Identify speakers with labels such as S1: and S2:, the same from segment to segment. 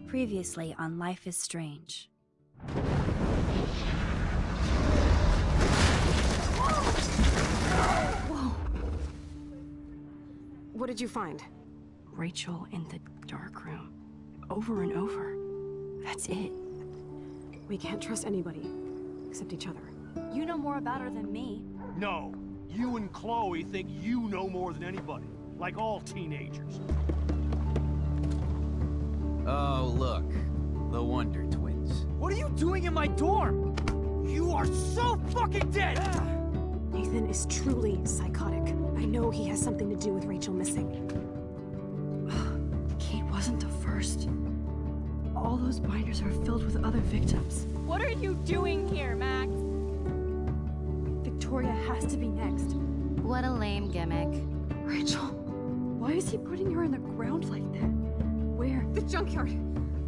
S1: Previously on Life is Strange.
S2: Whoa! What did you find?
S3: Rachel in the dark room. Over and over. That's it.
S2: We can't trust anybody, except each other.
S1: You know more about her than me.
S4: No. You and Chloe think you know more than anybody. Like all teenagers.
S5: Oh, look. The Wonder Twins.
S4: What are you doing in my dorm? You are so fucking dead!
S2: Nathan is truly psychotic. I know he has something to do with Rachel missing.
S3: Kate wasn't the first. All those binders are filled with other victims.
S6: What are you doing here, Max?
S2: Victoria has to be next.
S1: What a lame gimmick.
S3: Rachel, why is he putting her in the ground like that? Where?
S2: The junkyard!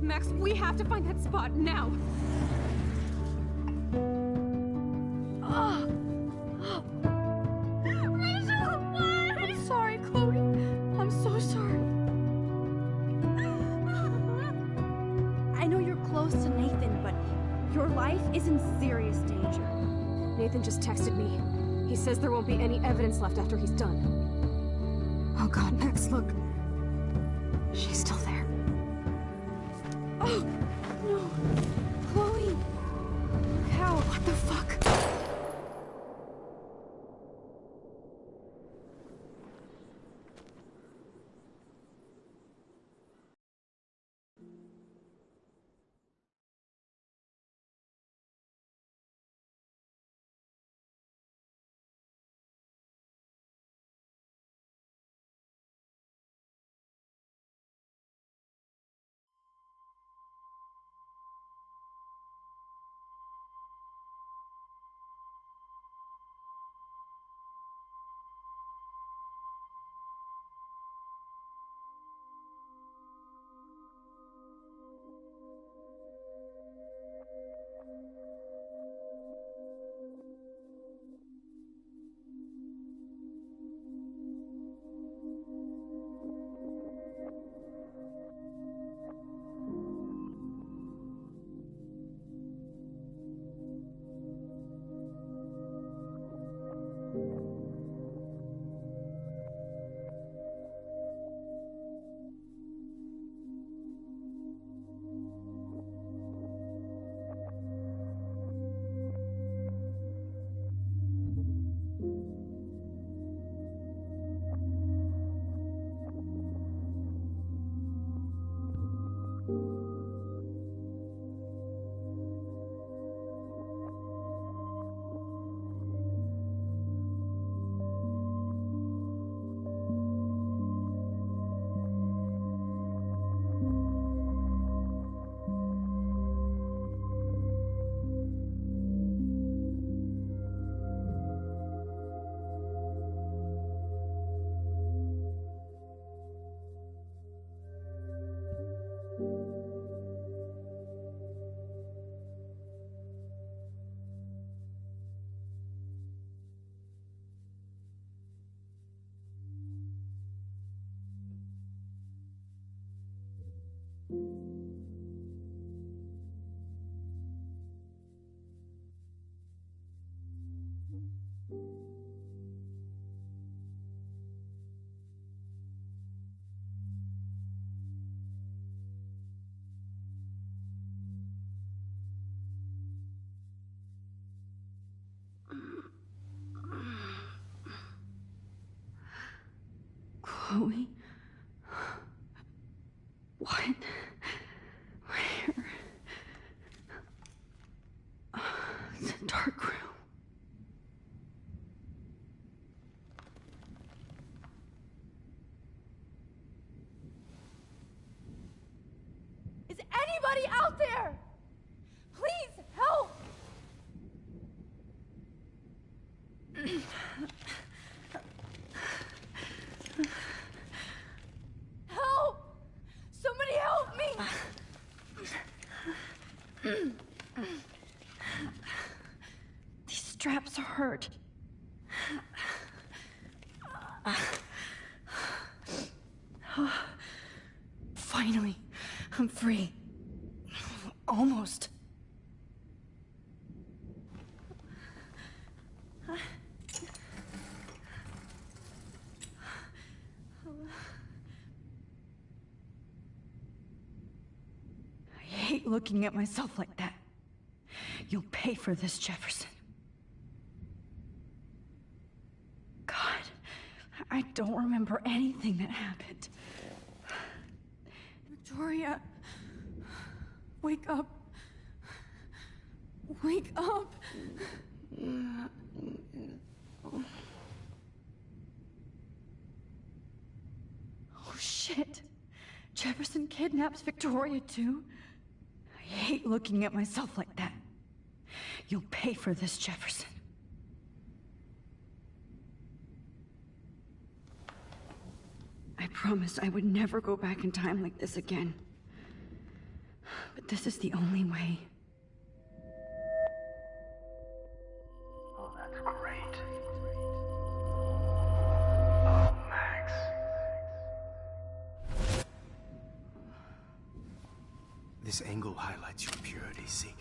S2: Max, we have to find that spot now!
S3: Rachel, what? I'm sorry, Chloe. I'm so sorry.
S1: I know you're close to Nathan, but your life is in serious danger.
S2: Nathan just texted me. He says there won't be any evidence left after he's done. Oh god, Max, look. She's still there. Oh, no. Chloe! How? What the fuck?
S3: Chloe? What? Where? It's a dark room.
S6: Is anybody out there? Please help! Help! Somebody help me!
S3: These straps hurt. Finally, I'm free. Almost. I hate looking at myself like that. You'll pay for this, Jefferson. God, I don't remember anything that happened.
S1: Victoria, wake up. Wake up. Oh shit. Jefferson kidnaps Victoria too? I hate looking at myself like that. You'll pay for this, Jefferson. I promised I would never go back in time like this again. But this is the only way.
S7: Oh, that's great. Oh, Max.
S8: This angle highlights your purity, see?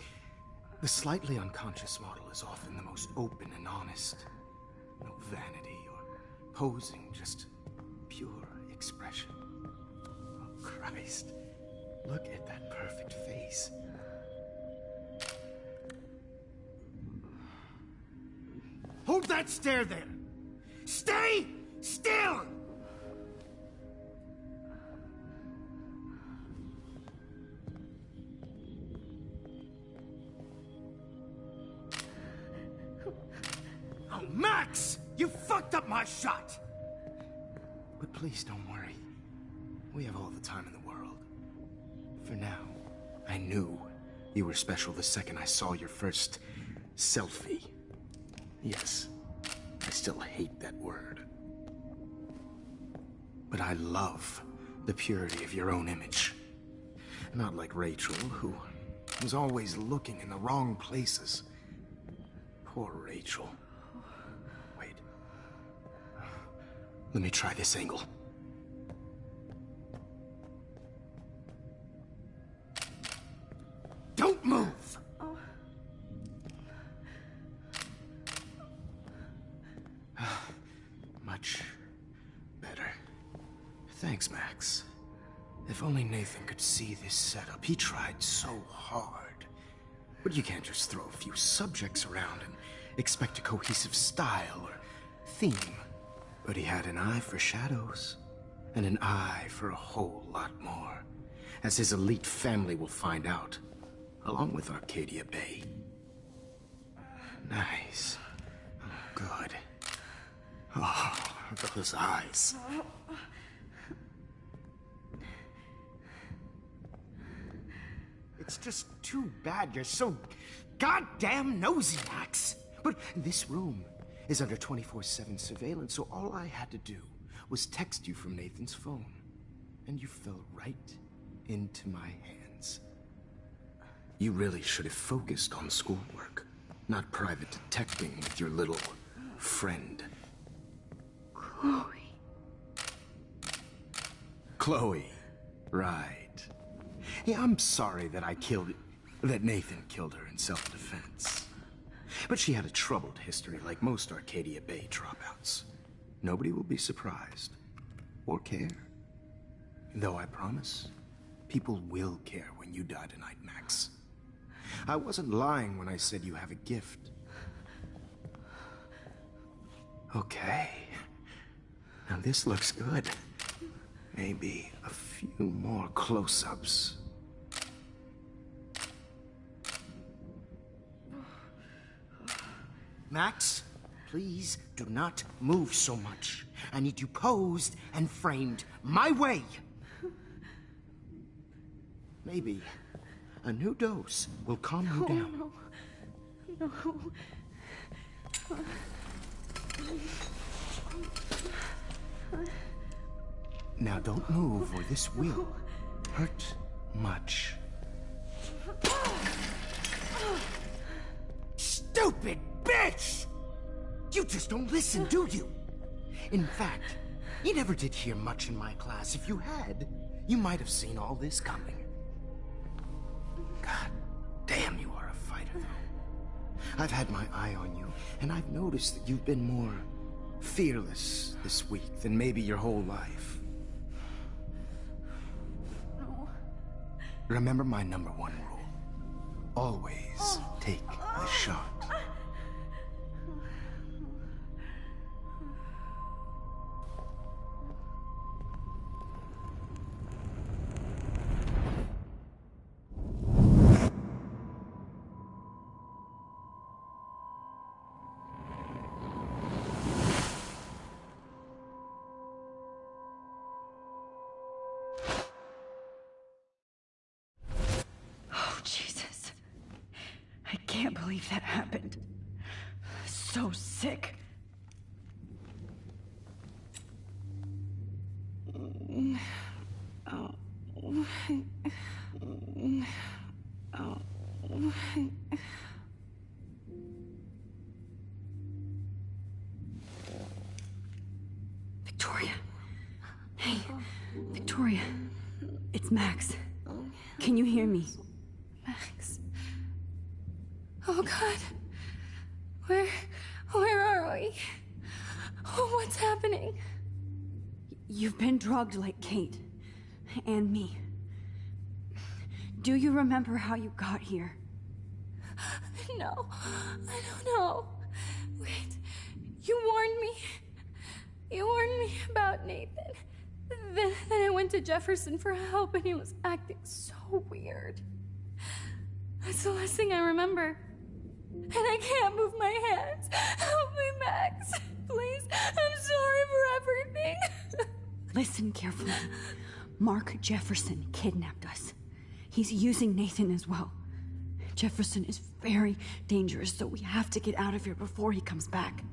S8: The slightly unconscious model is often the most open and honest. No vanity or posing, just pure expression. Oh, Christ. Look at that perfect face.
S4: Hold that stare there! Stay still! Oh, Max! You fucked up my shot!
S8: But please don't worry. We have all the time in the world. For now, I knew you were special the second I saw your first selfie. Yes, I still hate that word. But I love the purity of your own image. Not like Rachel, who was always looking in the wrong places. Poor Rachel. Wait. Let me try this angle.
S4: Don't move!
S8: Much better. Thanks, Max. If only Nathan could see this setup. He tried so hard. But you can't just throw a few subjects around and expect a cohesive style or theme. But he had an eye for shadows, and an eye for a whole lot more, as his elite family will find out, along with Arcadia Bay. Nice. Oh, good. Oh, those eyes.
S4: It's just too bad you're so goddamn nosy, Max.
S8: But this room is under 24/7 surveillance, so all I had to do was text you from Nathan's phone. And you fell right into my hands. You really should have focused on schoolwork, not private detecting with your little friend.
S1: Chloe.
S8: Chloe. Right. Yeah, I'm sorry that Nathan killed her in self-defense. But she had a troubled history like most Arcadia Bay dropouts. Nobody will be surprised. Or care. Though I promise, people will care when you die tonight, Max. I wasn't lying when I said you have a gift. Okay. Now this looks good. Maybe a few more close-ups.
S4: Max, please do not move so much. I need you posed and framed my way.
S8: Maybe a new dose will calm you down.
S1: No.
S8: Now don't move or this will hurt much.
S4: Stupid bitch! You just don't listen, do you? In fact, you never did hear much in my class. If you had, you might have seen all this coming.
S8: God I've had my eye on you, and I've noticed that you've been more fearless this week than maybe your whole life.
S1: No.
S8: Remember my #1 rule. Always take the shot.
S1: Oh, Jesus. I can't believe that happened. So sick. Victoria. Hey, Victoria. It's Max. Can you hear me?
S2: Max. Oh God. Where are we? Oh, what's happening?
S1: You've been drugged like Kate. And me. Do you remember how you got here?
S2: No, I don't know. Wait, you warned me. You warned me about Nathan. Then I went to Jefferson for help and he was acting so weird. That's the last thing I remember. And I can't move my hands. Help me, Max. Please, I'm sorry for everything.
S1: Listen carefully. Mark Jefferson kidnapped us. He's using Nathan as well. Jefferson is very dangerous, so we have to get out of here before he comes back.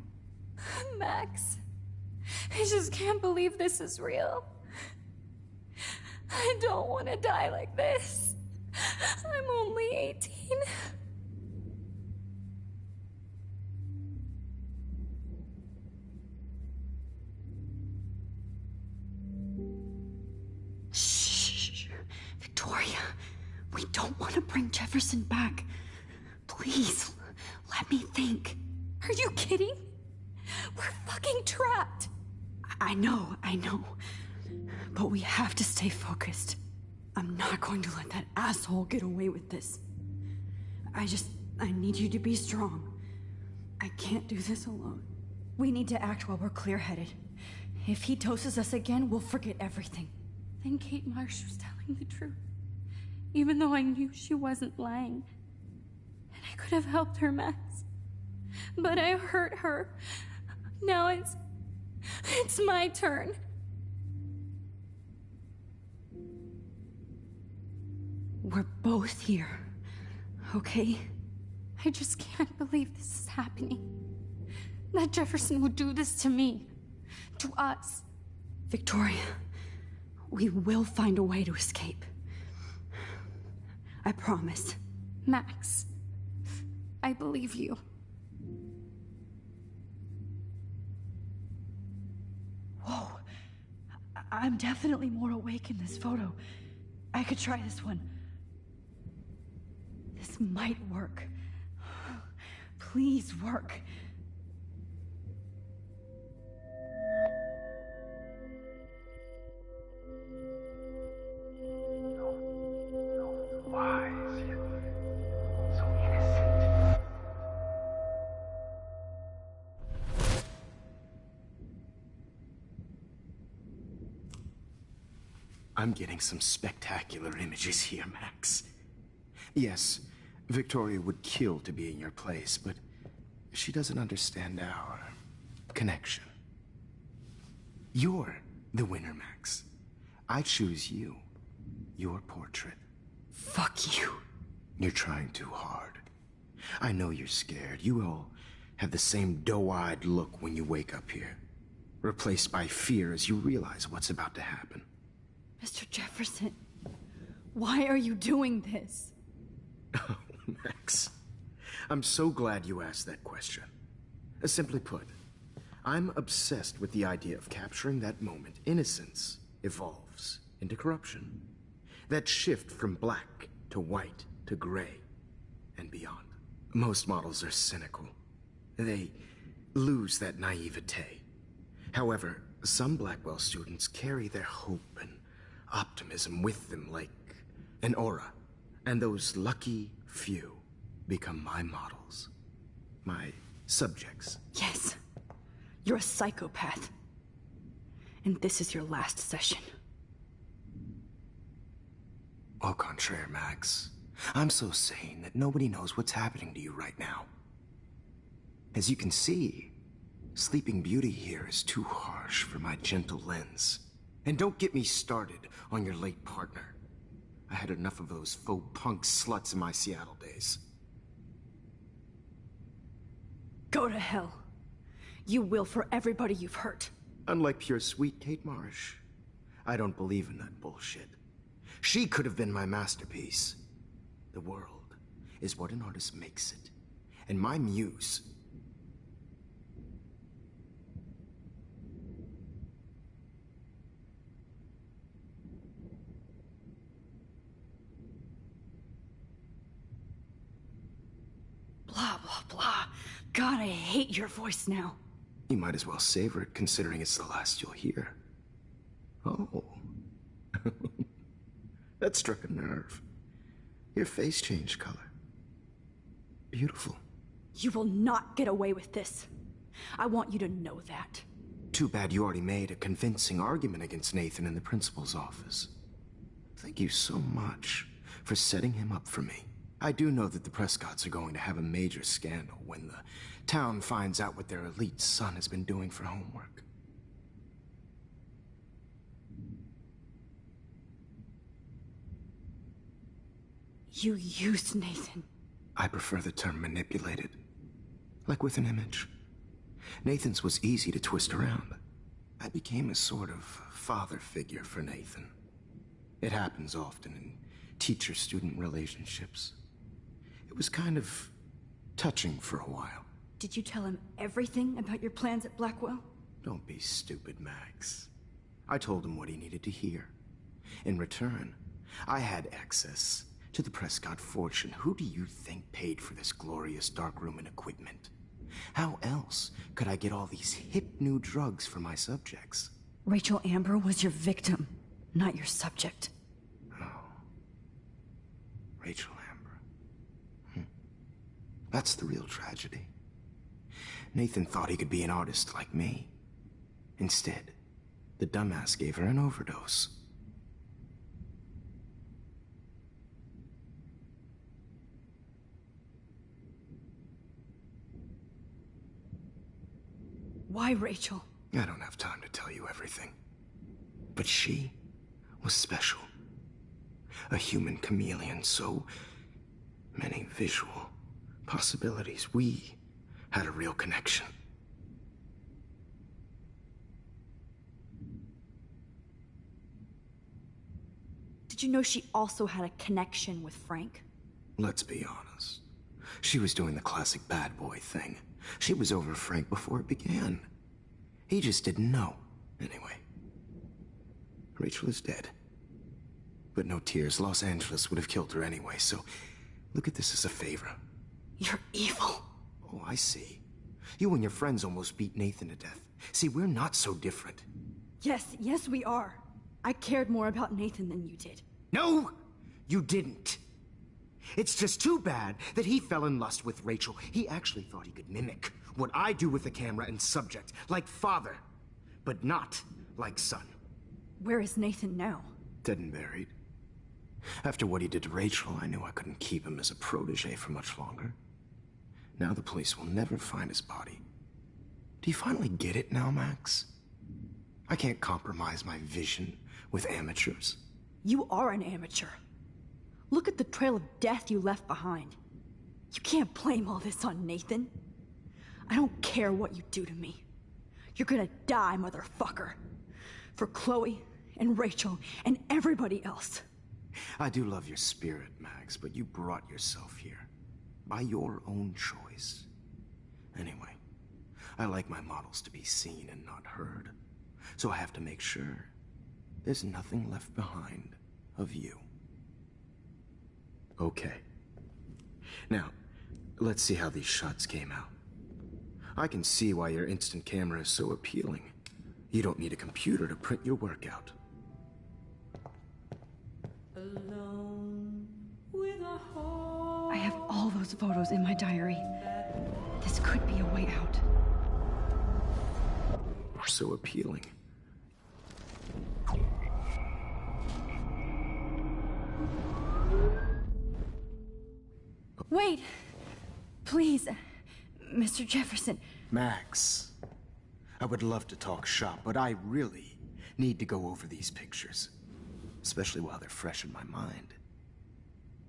S2: Max, I just can't believe this is real. I don't want to die like this. I'm only 18.
S1: Shh. Victoria, we don't want to bring Jefferson back. Please, let me think.
S2: Are you kidding? We're fucking trapped.
S1: I know. But we have to stay focused. I'm not going to let that asshole get away with this. I need you to be strong. I can't do this alone. We need to act while we're clear-headed. If he doses us again, we'll forget everything.
S2: Then Kate Marsh was telling the truth. Even though I knew she wasn't lying. And I could have helped her, Max. But I hurt her. Now it's my turn.
S1: We're both here, okay?
S2: I just can't believe this is happening. That Jefferson would do this to me. To us.
S1: Victoria, we will find a way to escape. I promise.
S2: Max, I believe you.
S1: Whoa. I'm definitely more awake in this photo. I could try this one. This might work. Please work.
S7: So wise, yet so innocent.
S8: I'm getting some spectacular images here, Max. Yes, Victoria would kill to be in your place, but she doesn't understand our connection. You're the winner, Max. I choose you. Your portrait.
S1: Fuck you.
S8: You're trying too hard. I know you're scared. You all have the same doe-eyed look when you wake up here, replaced by fear as you realize what's about to happen.
S1: Mr. Jefferson, why are you doing this?
S8: Oh, Max. I'm so glad you asked that question. Simply put, I'm obsessed with the idea of capturing that moment innocence evolves into corruption. That shift from black to white to gray and beyond. Most models are cynical. They lose that naivete. However, some Blackwell students carry their hope and optimism with them like an aura. And those lucky few become my models. My subjects.
S3: Yes. You're a psychopath. And this is your last session.
S8: Au contraire, Max. I'm so sane that nobody knows what's happening to you right now. As you can see, Sleeping Beauty here is too harsh for my gentle lens. And don't get me started on your late partner. I had enough of those faux punk sluts in my Seattle days.
S3: Go to hell. You will for everybody you've hurt.
S8: Unlike pure sweet Kate Marsh, I don't believe in that bullshit. She could have been my masterpiece. The world is what an artist makes it. And my muse...
S3: Blah, blah, blah. God, I hate your voice now.
S8: You might as well savor it, considering it's the last you'll hear. Oh. That struck a nerve. Your face changed color. Beautiful.
S3: You will not get away with this. I want you to know that.
S8: Too bad you already made a convincing argument against Nathan in the principal's office. Thank you so much for setting him up for me. I do know that the Prescotts are going to have a major scandal when the town finds out what their elite son has been doing for homework.
S3: You used Nathan.
S8: I prefer the term manipulated. Like with an image. Nathan's was easy to twist around. I became a sort of father figure for Nathan. It happens often in teacher-student relationships. It was kind of touching for a while.
S3: Did you tell him everything about your plans at Blackwell?
S8: Don't be stupid, Max. I told him what he needed to hear. In return, I had access to the Prescott fortune. Who do you think paid for this glorious darkroom and equipment? How else could I get all these hip new drugs for my subjects?
S3: Rachel Amber was your victim, not your subject.
S8: Oh. Rachel Amber. That's the real tragedy. Nathan thought he could be an artist like me. Instead, the dumbass gave her an overdose.
S3: Why Rachel?
S8: I don't have time to tell you everything. But she was special. A human chameleon, so many visual possibilities. We had a real connection.
S3: Did you know she also had a connection with Frank?
S8: Let's be honest. She was doing the classic bad boy thing. She was over Frank before it began. He just didn't know. Anyway, Rachel is dead. But no tears. Los Angeles would have killed her anyway, so look at this as a favor.
S3: You're evil.
S8: Oh, I see. You and your friends almost beat Nathan to death. See, we're not so different.
S3: Yes, we are. I cared more about Nathan than you did.
S8: No, you didn't. It's just too bad that he fell in lust with Rachel. He actually thought he could mimic what I do with the camera and subject, like father, but not like son.
S3: Where is Nathan now?
S8: Dead and buried. After what he did to Rachel, I knew I couldn't keep him as a protege for much longer. Now the police will never find his body. Do you finally get it now, Max? I can't compromise my vision with amateurs.
S3: You are an amateur. Look at the trail of death you left behind. You can't blame all this on Nathan. I don't care what you do to me. You're gonna die, motherfucker. For Chloe and Rachel and everybody else.
S8: I do love your spirit, Max, but you brought yourself here. By your own choice. Anyway, I like my models to be seen and not heard. So I have to make sure there's nothing left behind of you. Okay. Now, Let's see how these shots came out. I can see why your instant camera is so appealing. You don't need a computer to print your work out.
S1: I have all those photos in my diary. This could be a way out.
S8: So appealing.
S1: Wait! Please, Mr. Jefferson.
S8: Max, I would love to talk shop, but I really need to go over these pictures. Especially while they're fresh in my mind.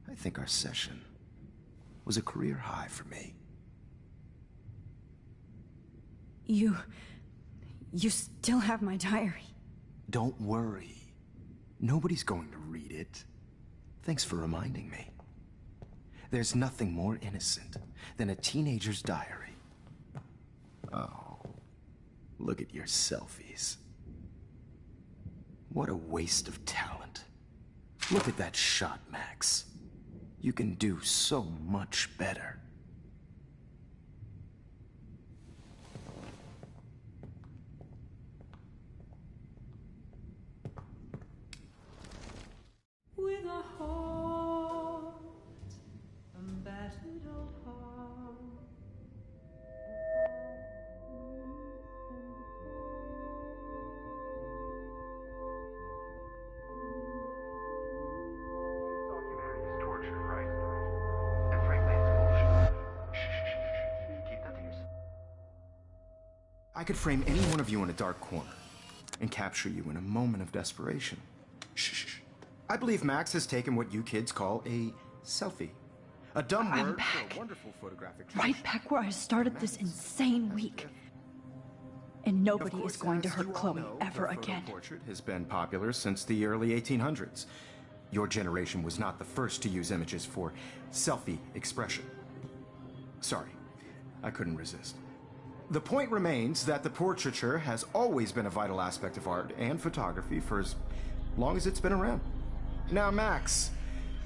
S8: I think our session was a career high for me.
S1: You still have my diary.
S8: Don't worry. Nobody's going to read it. Thanks for reminding me. There's nothing more innocent than a teenager's diary. Oh, look at your selfies. What a waste of talent. Look at that shot, Max. You can do so much better.
S9: With a heart, a battered old heart.
S7: All humanity is torture, right? And frankly, it's bullshit. Shh. Keep that to yourself.
S8: I could frame any one of you in a dark corner and capture you in a moment of desperation. Shh. I believe Max has taken what you kids call a selfie. A dumb
S1: I'm
S8: word
S1: back.
S8: for a wonderful photographic
S1: Right
S8: tradition.
S1: back where I started this insane week. And nobody
S8: Of course,
S1: is going to
S8: as
S1: hurt
S8: you all
S1: Chloe
S8: know,
S1: ever
S8: the photo
S1: again.
S8: portrait has been popular since the early 1800s. Your generation was not the first to use images for selfie expression. Sorry, I couldn't resist. The point remains that the portraiture has always been a vital aspect of art and photography for as long as it's been around. Now, Max,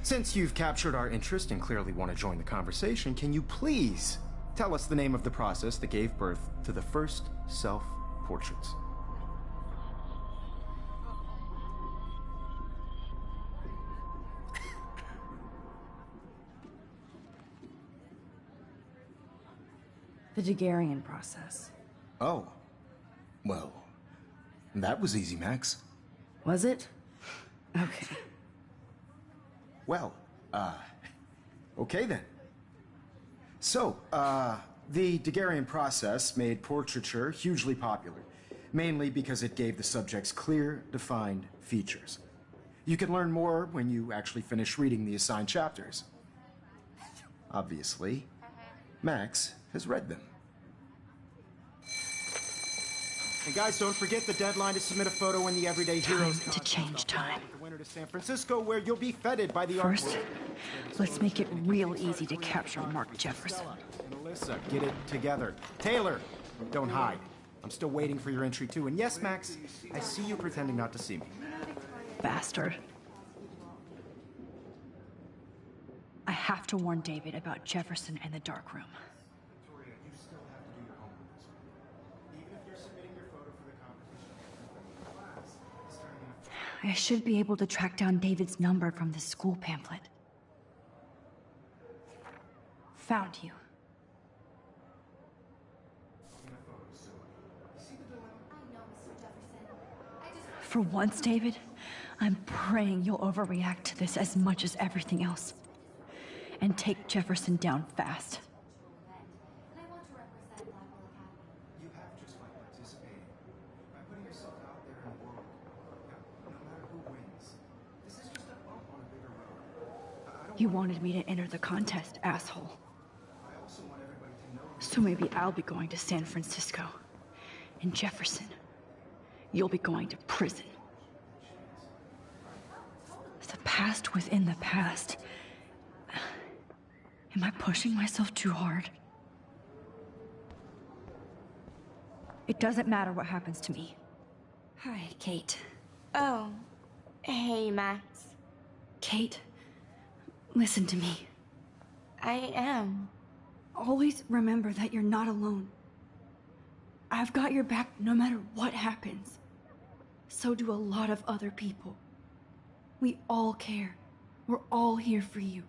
S8: since you've captured our interest and clearly want to join the conversation, can you please tell us the name of the process that gave birth to the first self-portraits?
S3: The Daguerrean process.
S8: Oh, well, that was easy, Max.
S3: Was it? Okay.
S8: Well, okay then. So, the Daguerrean process made portraiture hugely popular, mainly because it gave the subjects clear, defined features. You can learn more when you actually finish reading the assigned chapters. Obviously, Max has read them. And guys, don't forget the deadline to submit a photo in the Everyday Heroes
S1: Time to change time.
S8: The winter to San Francisco, where you'll be feted by the
S1: First,
S8: art world.
S1: let's make it real easy to capture Mark Jefferson.
S8: And Alyssa, get it together. Taylor, don't hide. I'm still waiting for your entry too. And yes, Max, I see you pretending not to see me.
S1: Bastard. I have to warn David about Jefferson and the dark room.
S8: Victoria, you still have to do your homework this week. Even if you're submitting your photo for the competition, class is turning in a
S1: I should be able to track down David's number from the school pamphlet. Found you. For once, David, I'm praying you'll overreact to this as much as everything else. And take Jefferson down fast.
S8: You have just by participating, by putting yourself out there in the world. No matter who wins, this is just a bump on a bigger road.
S1: You wanted me to enter the contest, asshole.
S8: I also want everybody to know.
S1: So maybe I'll be going to San Francisco. And Jefferson, you'll be going to prison. The past within the past. Am I pushing myself too hard? It doesn't matter what happens to me. Hi, Kate.
S6: Oh. Hey, Max.
S1: Kate, listen to me.
S6: I am.
S3: always remember that you're not alone. I've got your back no matter what happens. So do a lot of other people. We all care. We're all here for you.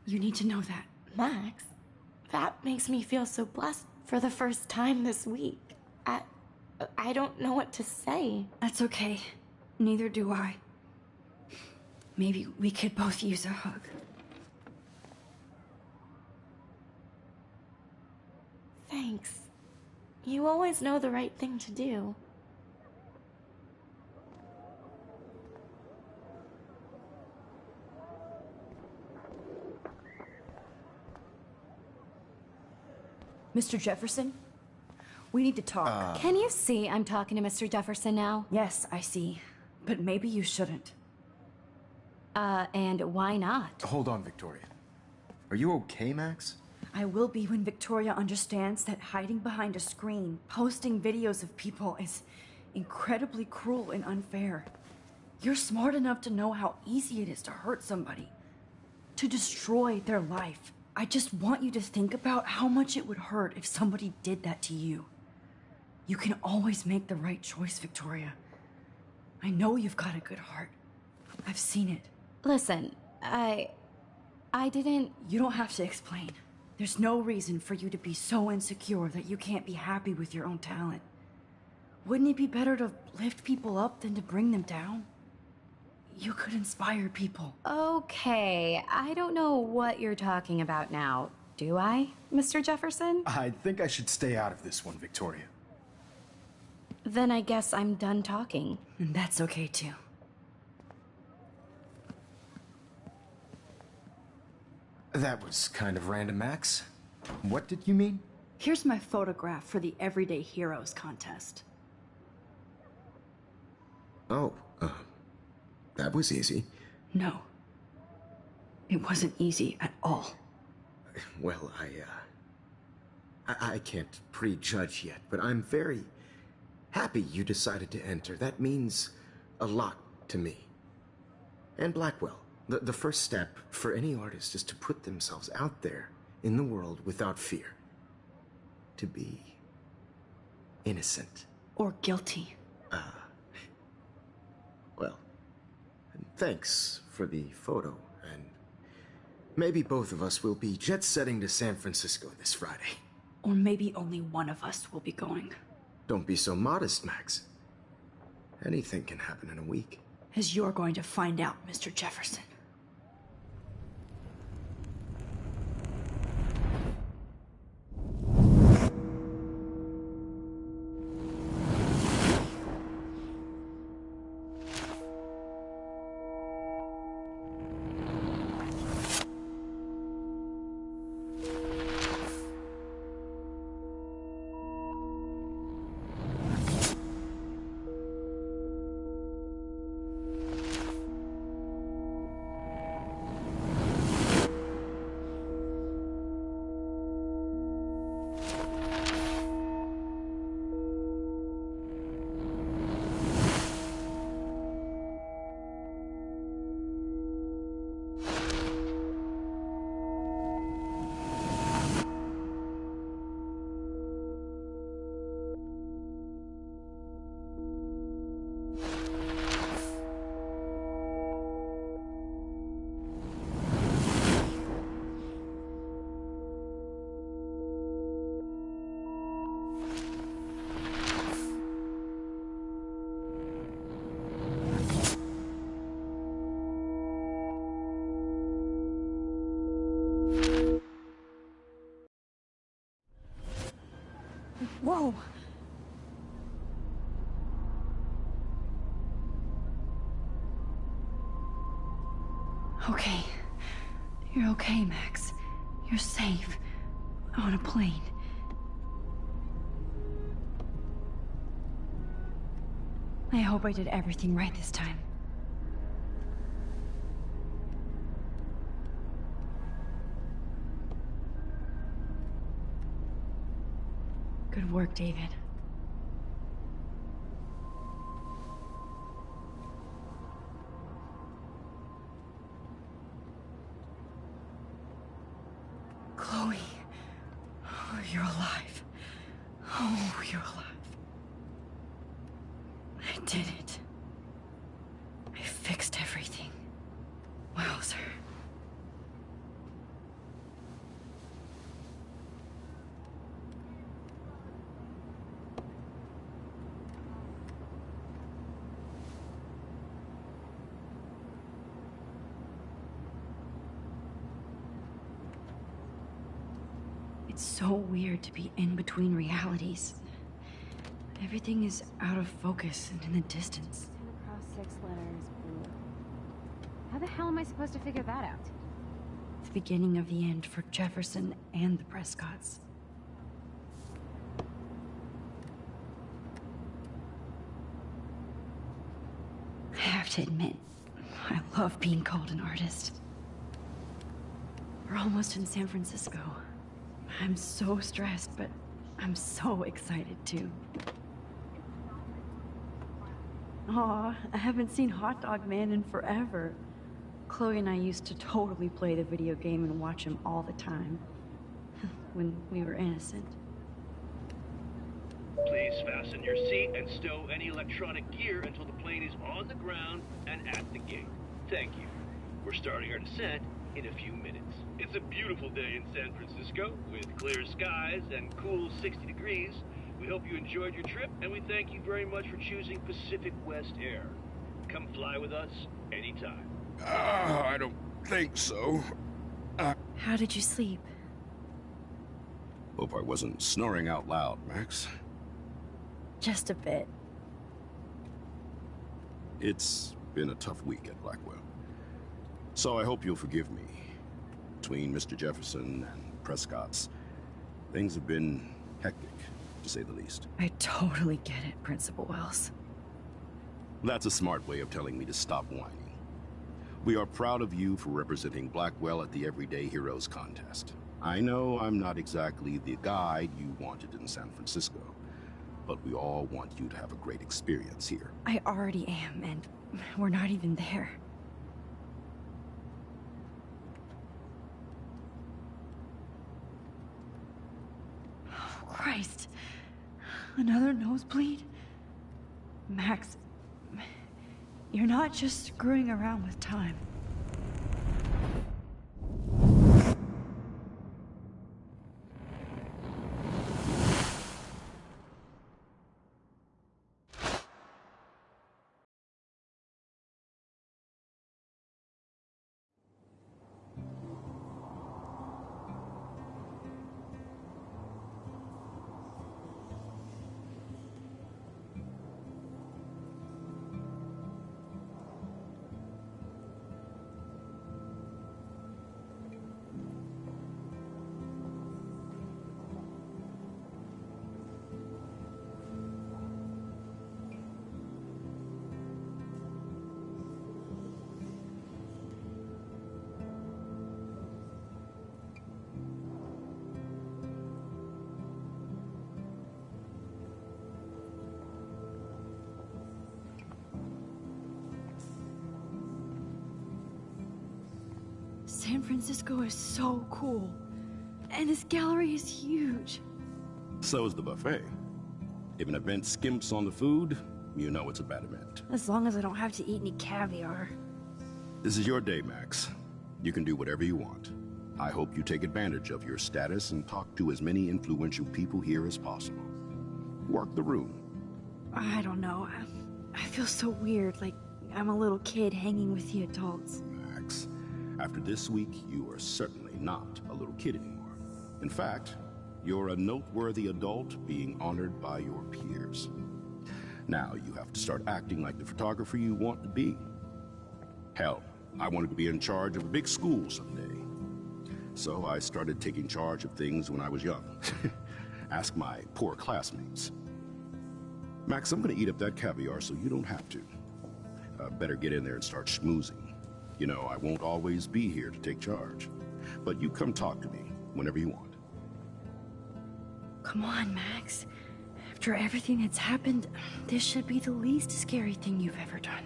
S3: You need to know that.
S6: Max, that makes me feel so blessed for the first time this week. I don't know what to say.
S3: That's okay. Neither do I. Maybe we could both use a hug.
S6: Thanks. You always know the right thing to do.
S3: Mr. Jefferson? We need to talk.
S2: Can you see I'm talking to Mr. Jefferson now?
S3: Yes, I see. But maybe you shouldn't.
S2: And why not?
S8: Hold on, Victoria. Are you okay, Max?
S3: I will be when Victoria understands that hiding behind a screen, posting videos of people is incredibly cruel and unfair. You're smart enough to know how easy it is to hurt somebody, to destroy their life. I just want you to think about how much it would hurt if somebody did that to you. You can always make the right choice, Victoria. I know you've got a good heart. I've seen it.
S2: Listen, I didn't...
S3: You don't have to explain. There's no reason for you to be so insecure that you can't be happy with your own talent. Wouldn't it be better to lift people up than to bring them down? You could inspire people.
S2: Okay, I don't know what you're talking about now. Do I, Mr. Jefferson?
S8: I think I should stay out of this one, Victoria.
S2: Then I guess I'm done talking.
S3: And that's okay too.
S8: That was kind of random, Max. What did you mean?
S3: Here's my photograph for the Everyday Heroes contest.
S8: Oh, that was easy.
S3: No. It wasn't easy at all.
S8: Well, I can't prejudge yet, but I'm very happy you decided to enter. That means a lot to me. And Blackwell. The first step for any artist is to put themselves out there in the world without fear. To be innocent.
S3: Or guilty.
S8: Well, thanks for the photo, and maybe both of us will be jet-setting to San Francisco this Friday.
S3: Or maybe only one of us will be going.
S8: Don't be so modest, Max. Anything can happen in a week.
S3: As you're going to find out, Mr. Jefferson. Whoa! Okay. You're okay, Max. You're safe. On a plane. I hope I did everything right this time. Good work, David. Chloe. you're alive. Oh, you're alive. I did it. I fixed everything. Wowzer. It's so weird to be in between realities. Everything is out of focus and in the distance.
S2: 10 across 6 letters, blue. How the hell am I supposed to figure that out?
S3: The beginning of the end for Jefferson and the Prescotts. I have to admit, I love being called an artist. We're almost in San Francisco. I'm so stressed, but I'm so excited too. Aw, I haven't seen Hot Dog Man in forever. Chloe and I used to totally play the video game and watch him all the time. When we were innocent.
S10: Please fasten your seat and stow any electronic gear until the plane is on the ground and at the gate. Thank you. We're starting our descent in a few minutes. It's a beautiful day in San Francisco with clear skies and cool 60 degrees. We hope you enjoyed your trip, and we thank you very much for choosing Pacific West Air. Come fly with us anytime.
S8: I don't think so.
S3: How did you sleep?
S8: Hope I wasn't snoring out loud, Max.
S3: Just a bit.
S8: It's been a tough week at Blackwell. So I hope you'll forgive me. Between Mr. Jefferson and Prescott's, things have been hectic, to say the least.
S3: I totally get it, Principal Wells.
S8: That's a smart way of telling me to stop whining. We are proud of you for representing Blackwell at the Everyday Heroes contest. I know I'm not exactly the guide you wanted in San Francisco, but we all want you to have a great experience here.
S3: I already am, and we're not even there. Oh, Christ. Another nosebleed? Max, you're not just screwing around with time. San Francisco is so cool. And this gallery is huge.
S8: So is the buffet. If an event skimps on the food, you know it's a bad event.
S3: As long as I don't have to eat any caviar.
S8: This is your day, Max. You can do whatever you want. I hope you take advantage of your status and talk to as many influential people here as possible. Work the room.
S3: I don't know. I feel so weird, like I'm a little kid hanging with the adults.
S8: Max, after this week, you are certainly not a little kid anymore. In fact, you're a noteworthy adult being honored by your peers. Now you have to start acting like the photographer you want to be. Hell, I wanted to be in charge of a big school someday. So I started taking charge of things when I was young. Ask my poor classmates. Max, I'm gonna eat up that caviar so you don't have to. Better get in there and start schmoozing. You know, I won't always be here to take charge. But you come talk to me whenever you want.
S3: Come on, Max. After everything that's happened, this should be the least scary thing you've ever done.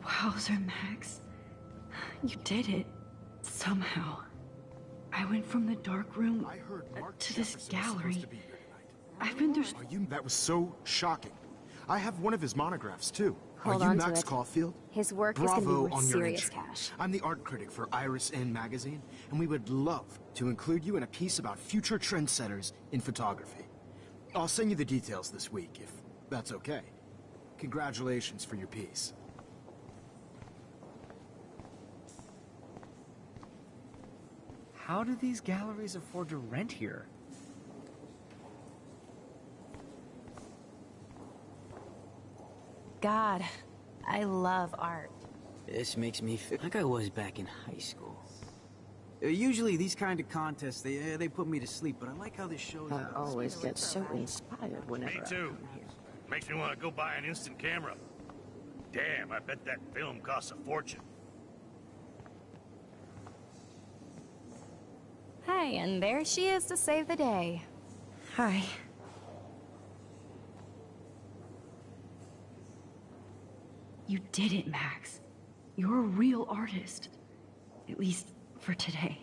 S1: Wowzer, Max. You did it. Somehow. I went from the dark room to this gallery. I've been through...
S11: That was so shocking. I have one of his monographs, too.
S2: Hold
S11: Are you
S2: on to
S11: Max
S2: it.
S11: Caulfield?
S2: His work is
S11: Bravo
S2: gonna be worth
S11: on your
S2: serious
S11: entry.
S2: cash.
S11: I'm the art critic for Iris N magazine, and we would love to include you in a piece about future trendsetters in photography. I'll send you the details this week, if that's okay. Congratulations for your piece.
S12: How do these galleries afford to rent here?
S6: God, I love art.
S5: This makes me feel like I was back in high school. Usually these kind of contests, they put me to sleep, but I like how this shows
S13: I always get so inspired whenever
S10: Me
S13: I
S10: too.
S13: come here.
S10: Makes me want to go buy an instant camera. Damn, I bet that film costs a fortune.
S2: Hey, and there she is to save the day.
S1: Hi. You did it, Max. You're a real artist. At least for today.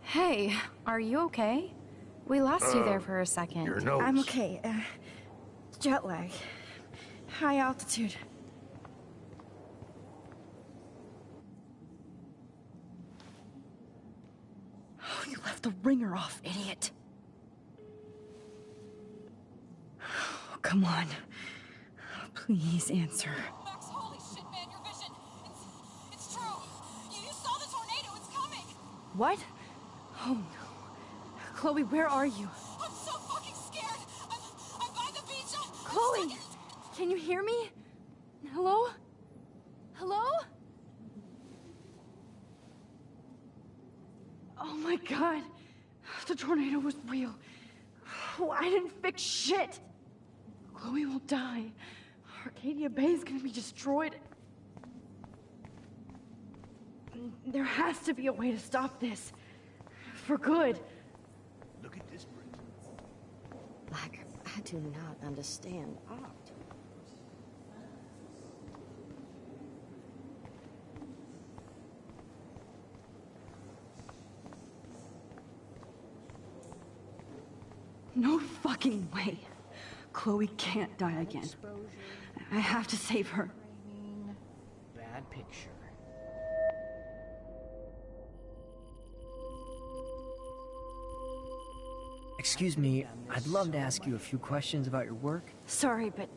S2: Hey, are you okay? We lost you there for a second.
S10: Your nose.
S3: I'm okay. Jet lag. High altitude. Oh, you left the ringer off, idiot.
S1: Oh, come on. Please answer.
S14: Max, holy shit, man, your vision. It's true. You saw the tornado. It's coming.
S3: What? Oh no. Chloe, where are you?
S14: I'm so fucking scared. I'm by the beach.
S3: Chloe! Can you hear me? Hello? Hello? Oh my god. The tornado was real. Oh, I didn't fix shit. Chloe will die. Arcadia Bay is gonna be destroyed. There has to be a way to stop this. For good.
S10: Look at this print.
S13: Like, I do not understand art.
S1: No fucking way. Chloe can't die again. I have to save her.
S12: Bad picture. Excuse me, I'd love to ask you a few questions about your work.
S3: Sorry, but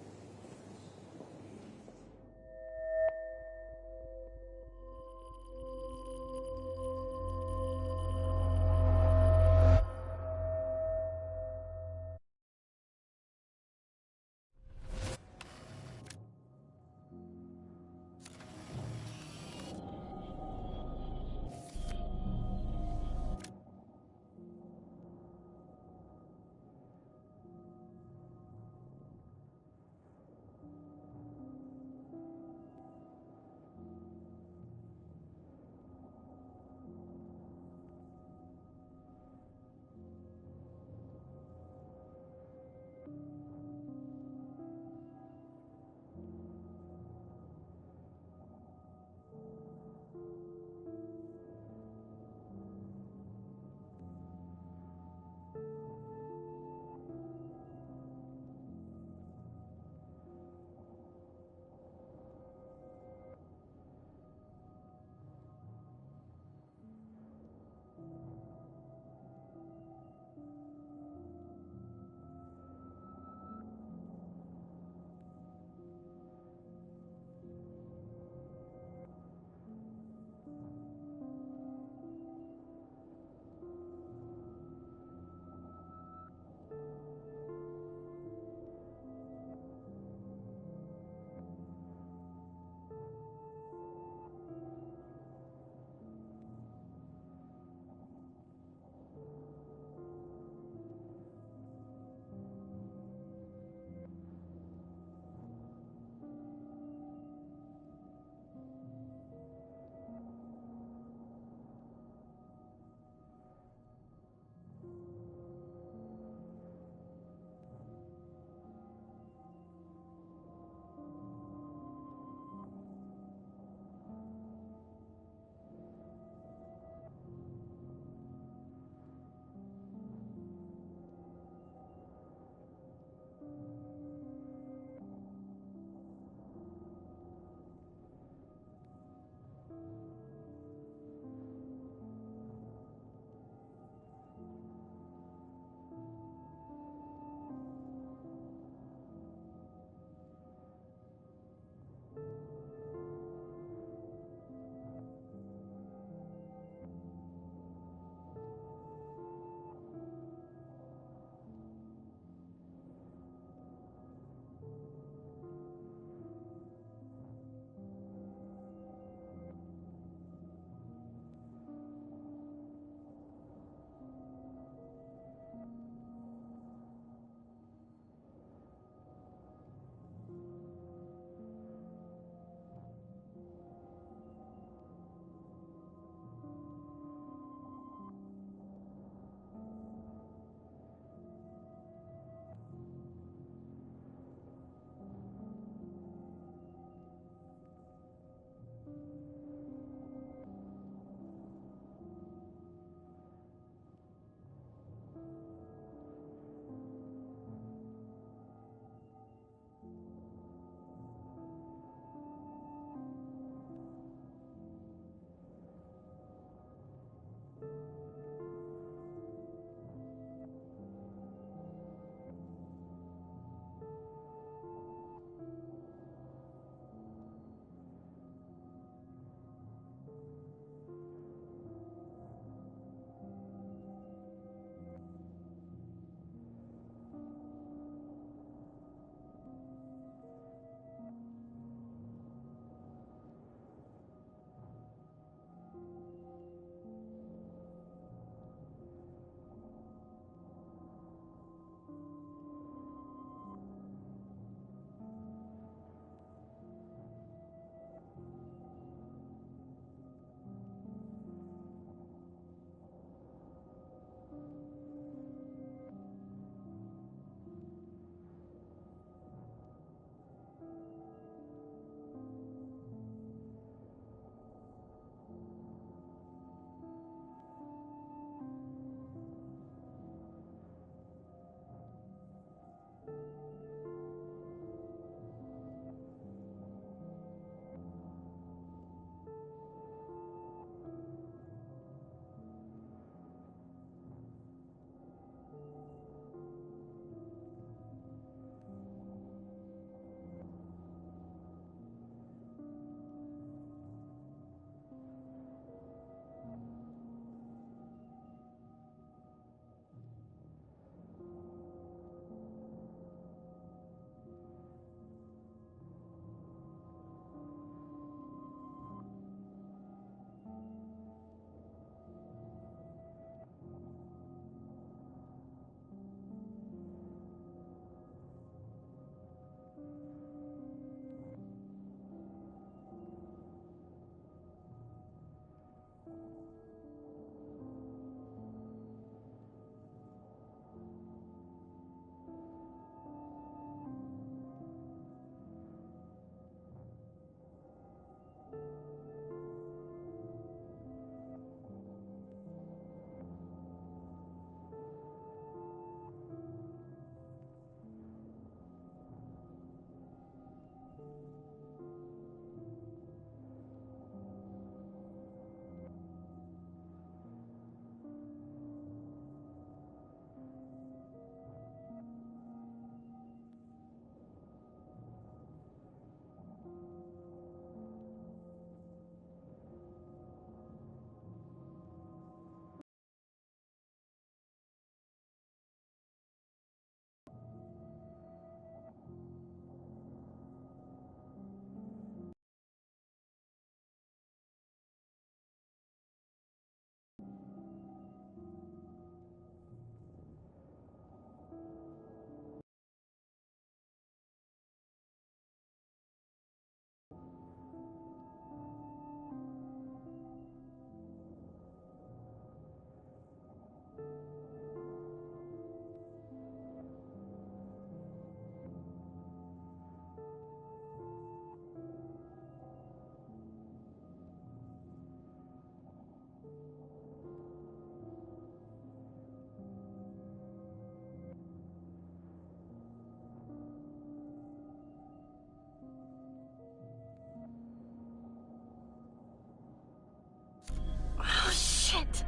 S3: Oh, shit.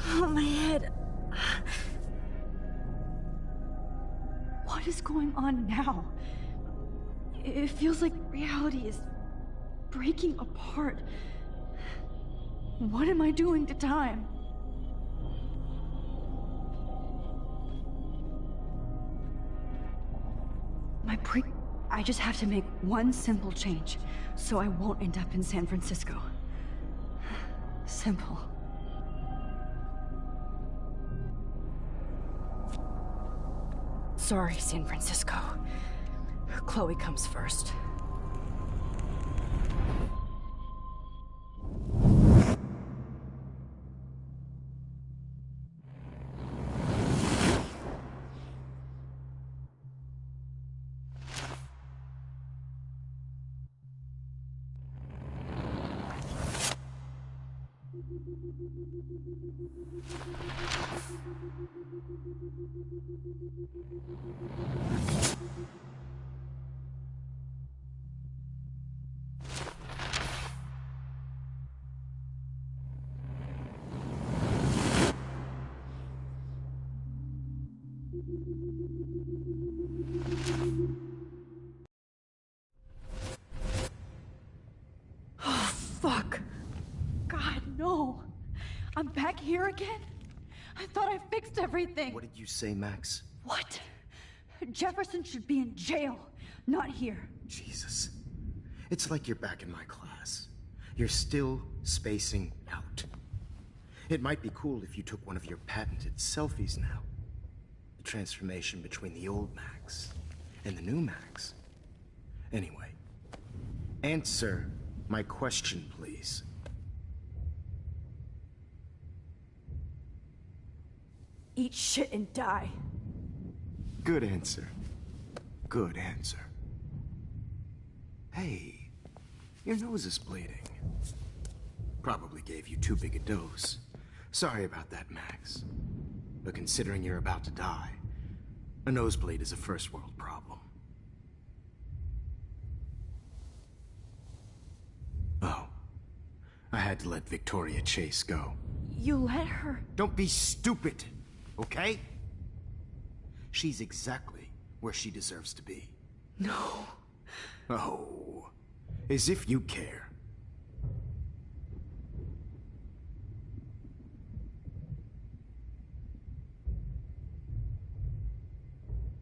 S3: Oh, my head. What is going on now? It feels like reality is breaking apart. What am I doing to time? I just have to make one simple change, so I won't end up in San Francisco. Simple. Sorry, San Francisco. Chloe comes first. Oh, fuck. God, no. I'm back here again? I thought I fixed everything.
S11: What did you say, Max?
S3: What? Jefferson should be in jail, not here.
S11: Jesus. It's like you're back in my class. You're still spacing out. It might be cool if you took one of your patented selfies now. The transformation between the old Max and the new Max. Anyway, answer my question, please.
S3: Eat shit and die.
S11: Good answer. Good answer. Hey, your nose is bleeding. Probably gave you too big a dose. Sorry about that, Max. But considering you're about to die, A nosebleed is a first world problem. Oh. I had to let Victoria Chase go.
S3: You let her?
S11: Don't be stupid, okay? She's exactly where she deserves to be.
S3: No.
S11: Oh, as if you care.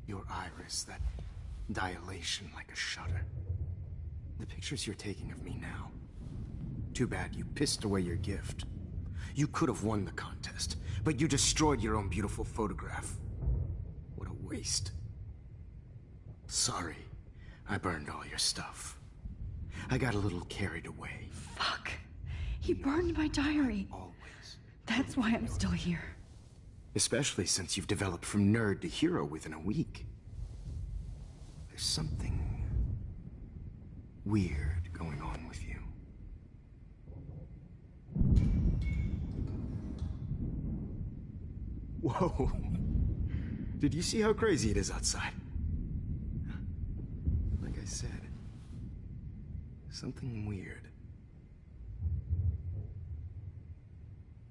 S11: Your iris, that dilation like a shutter. The pictures you're taking of me now. Too bad you pissed away your gift. You could have won the contest, but you destroyed your own beautiful photograph. What a waste. Sorry, I burned all your stuff. I got a little carried away.
S3: Fuck. He burned my diary.
S11: Always.
S3: That's why I'm still here.
S11: Especially since you've developed from nerd to hero within a week. There's something weird going on with you. Whoa. Did you see how crazy it is outside? Like I said, something weird.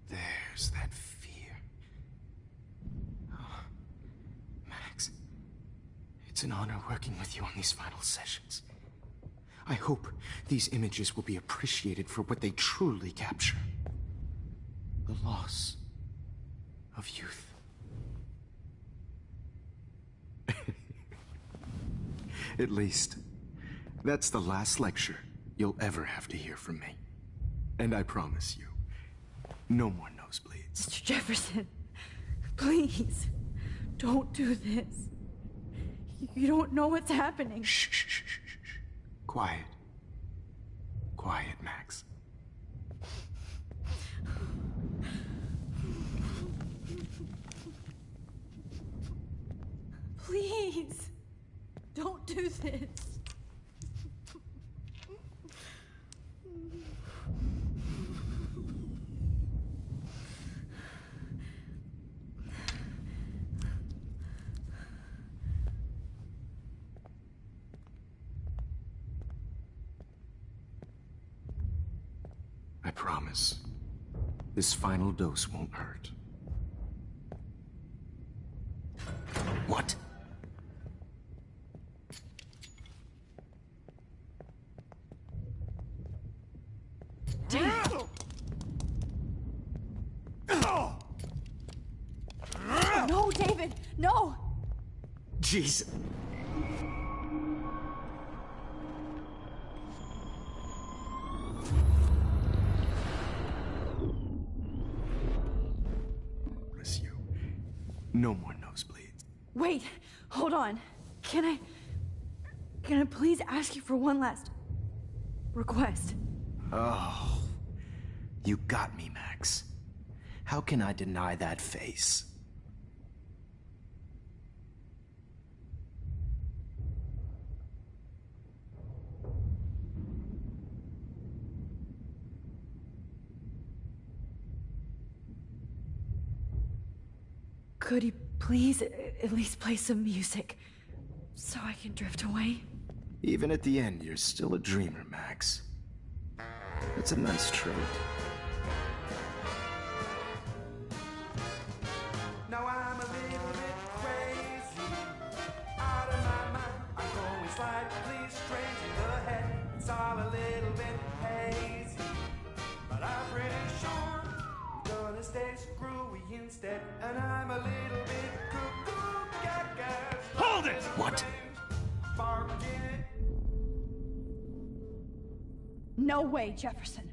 S11: There's that fear. Oh, Max, it's an honor working with you on these final sessions. I hope these images will be appreciated for what they truly capture. The loss of youth. At least, that's the last lecture you'll ever have to hear from me. And I promise you, no more nosebleeds.
S3: Mr. Jefferson, please, don't do this. You don't know what's happening.
S11: Shh, shh, shh, shh, shh. Quiet. Quiet, Max.
S3: Please, don't do this.
S11: I promise, this final dose won't hurt. What?
S3: No, David, no!
S11: Jeez. Bless you. No more nosebleeds.
S3: Wait, hold on. Can I please ask you for one last request?
S11: Oh, you got me, Max. How can I deny that face?
S3: Could you please at least play some music so I can drift away?
S11: Even at the end, you're still a dreamer, Max. That's a nice trait.
S15: Now I'm a little bit crazy, out of my mind. I'm going slightly strange in the head. It's all a little bit hazy, but I'm pretty sure I'm gonna stay screwy instead. And I'm a little bit cuckoo, gaga.
S11: Hold it! What?
S15: Barking.
S3: No way, Jefferson.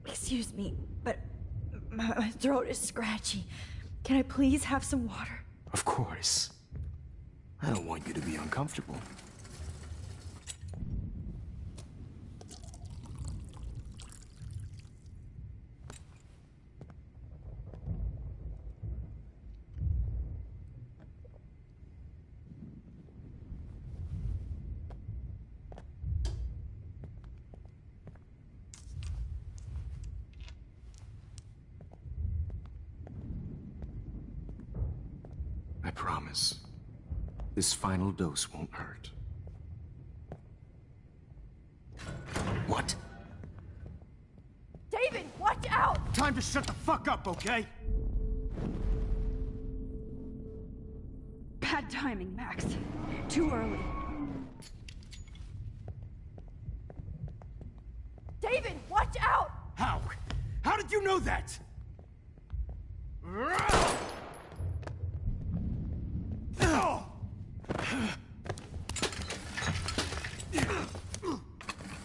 S3: Excuse me, but my throat is scratchy. Can I please have some water?
S11: Of course. I don't want you to be uncomfortable. I promise. This final dose won't hurt. What?
S3: David, watch out!
S11: Time to shut the fuck up, okay?
S3: Bad timing, Max. Too early. David, watch out!
S11: How? How did you know that?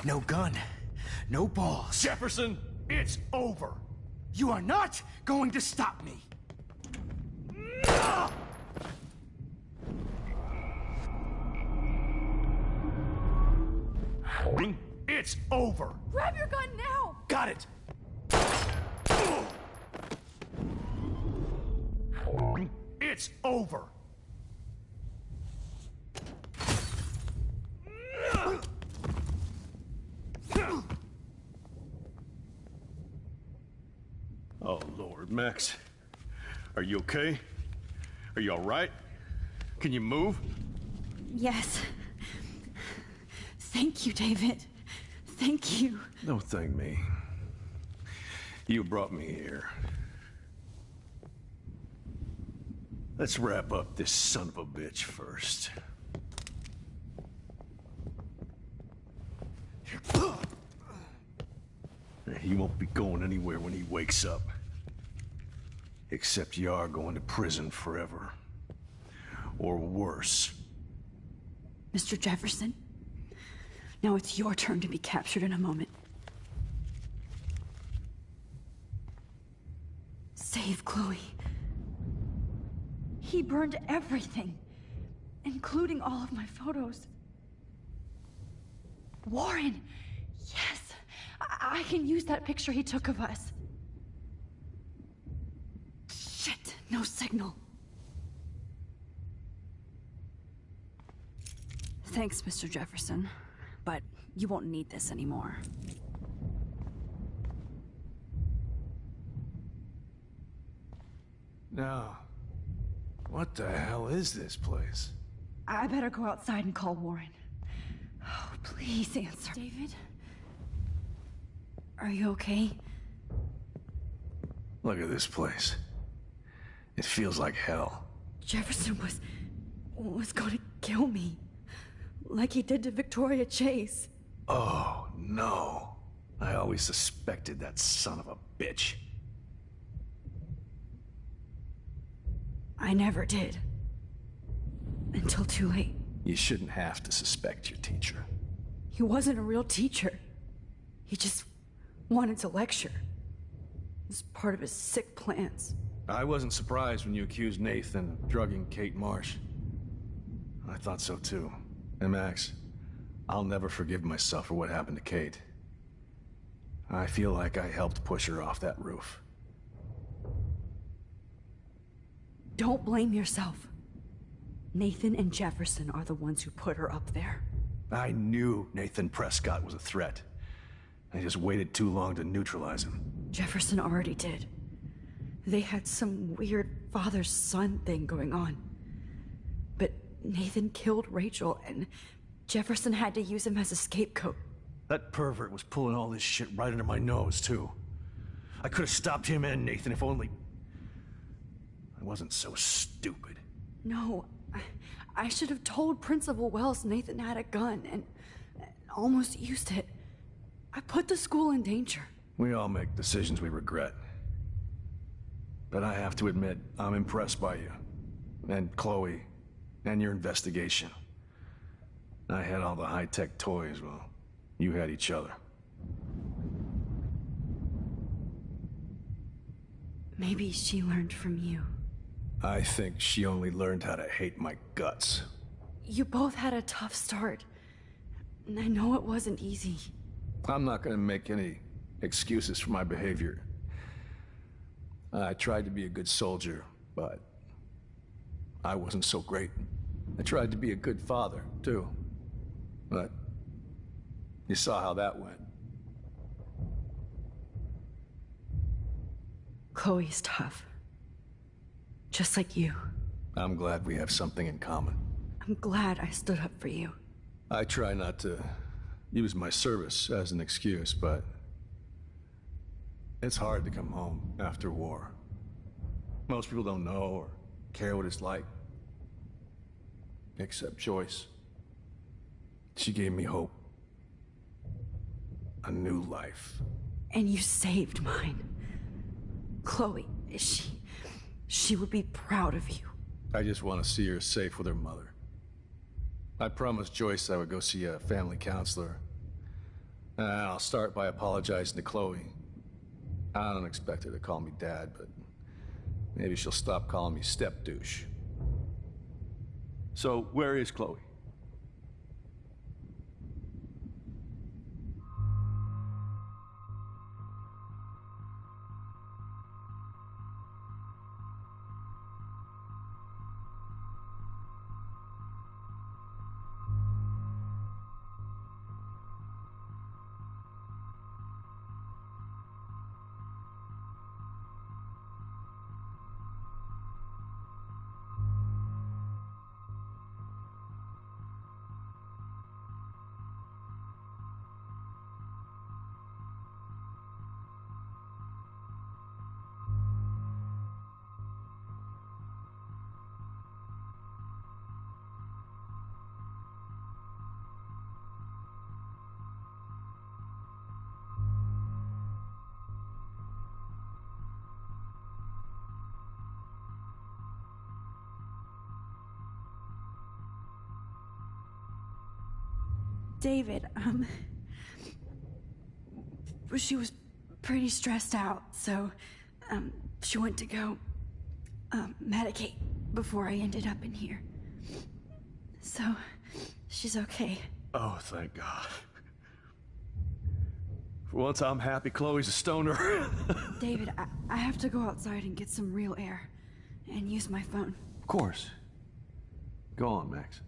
S11: No gun, no balls.
S4: Jefferson, it's over.
S11: You are not going to stop me.
S4: It's over.
S3: Grab your gun now!
S4: Got it. It's over.
S16: Oh, Lord, Max. Are you okay? Are you all right? Can you move?
S1: Yes. Thank you, David. Thank you.
S16: Don't thank me. You brought me here. Let's wrap up this son of a bitch first. He won't be going anywhere when he wakes up. Except you are going to prison forever. Or worse.
S1: Mr. Jefferson, now it's your turn to be captured in a moment. Save Chloe.
S3: He burned everything, including all of my photos. Warren! Yes! I can use that picture he took of us.
S1: Shit, no signal. Thanks, Mr. Jefferson, but you won't need this anymore.
S16: Now, what the hell is this place?
S3: I better go outside and call Warren. Oh, please answer.
S1: David? Are you okay?
S16: Look at this place. It feels like hell.
S1: Jefferson was gonna kill me. Like he did to Victoria Chase.
S16: Oh, no. I always suspected that son of a bitch.
S1: I never did. Until too late.
S16: You shouldn't have to suspect your teacher.
S1: He wasn't a real teacher. He just wanted to lecture. It was part of his sick plans.
S16: I wasn't surprised when you accused Nathan of drugging Kate Marsh. I thought so too. And Max, I'll never forgive myself for what happened to Kate. I feel like I helped push her off that roof.
S1: Don't blame yourself. Nathan and Jefferson are the ones who put her up there.
S16: I knew Nathan Prescott was a threat. I just waited too long to neutralize him.
S1: Jefferson already did. They had some weird father-son thing going on. But Nathan killed Rachel, and Jefferson had to use him as a scapegoat.
S16: That pervert was pulling all this shit right under my nose, too. I could have stopped him and Nathan if only... I wasn't so stupid.
S1: No, I should have told Principal Wells Nathan had a gun, and almost used it. I put the school in danger.
S16: We all make decisions we regret. But I have to admit, I'm impressed by you. And Chloe. And your investigation. I had all the high-tech toys, well, you had each other.
S1: Maybe she learned from you.
S16: I think she only learned how to hate my guts.
S1: You both had a tough start. And I know it wasn't easy.
S16: I'm not gonna make any excuses for my behavior. I tried to be a good soldier, but I wasn't so great. I tried to be a good father, too. But you saw how that went.
S1: Chloe's tough. Just like you.
S16: I'm glad we have something in common.
S1: I'm glad I stood up for you.
S16: I try not to use my service as an excuse, but it's hard to come home after war. Most people don't know or care what it's like. Except Joyce. She gave me hope. A new life.
S1: And you saved mine. Chloe, she would be proud of you.
S16: I just want to see her safe with her mother. I promised Joyce I would go see a family counselor. And I'll start by apologizing to Chloe. I don't expect her to call me Dad, but maybe she'll stop calling me step-douche.
S10: So, where is Chloe?
S1: David, she was pretty stressed out, so, she went to go, medicate before I ended up in here. So, she's okay.
S10: Oh, thank God. For once I'm happy Chloe's a stoner.
S1: David, I have to go outside and get some real air, and use my phone.
S10: Of course. Go on, Max.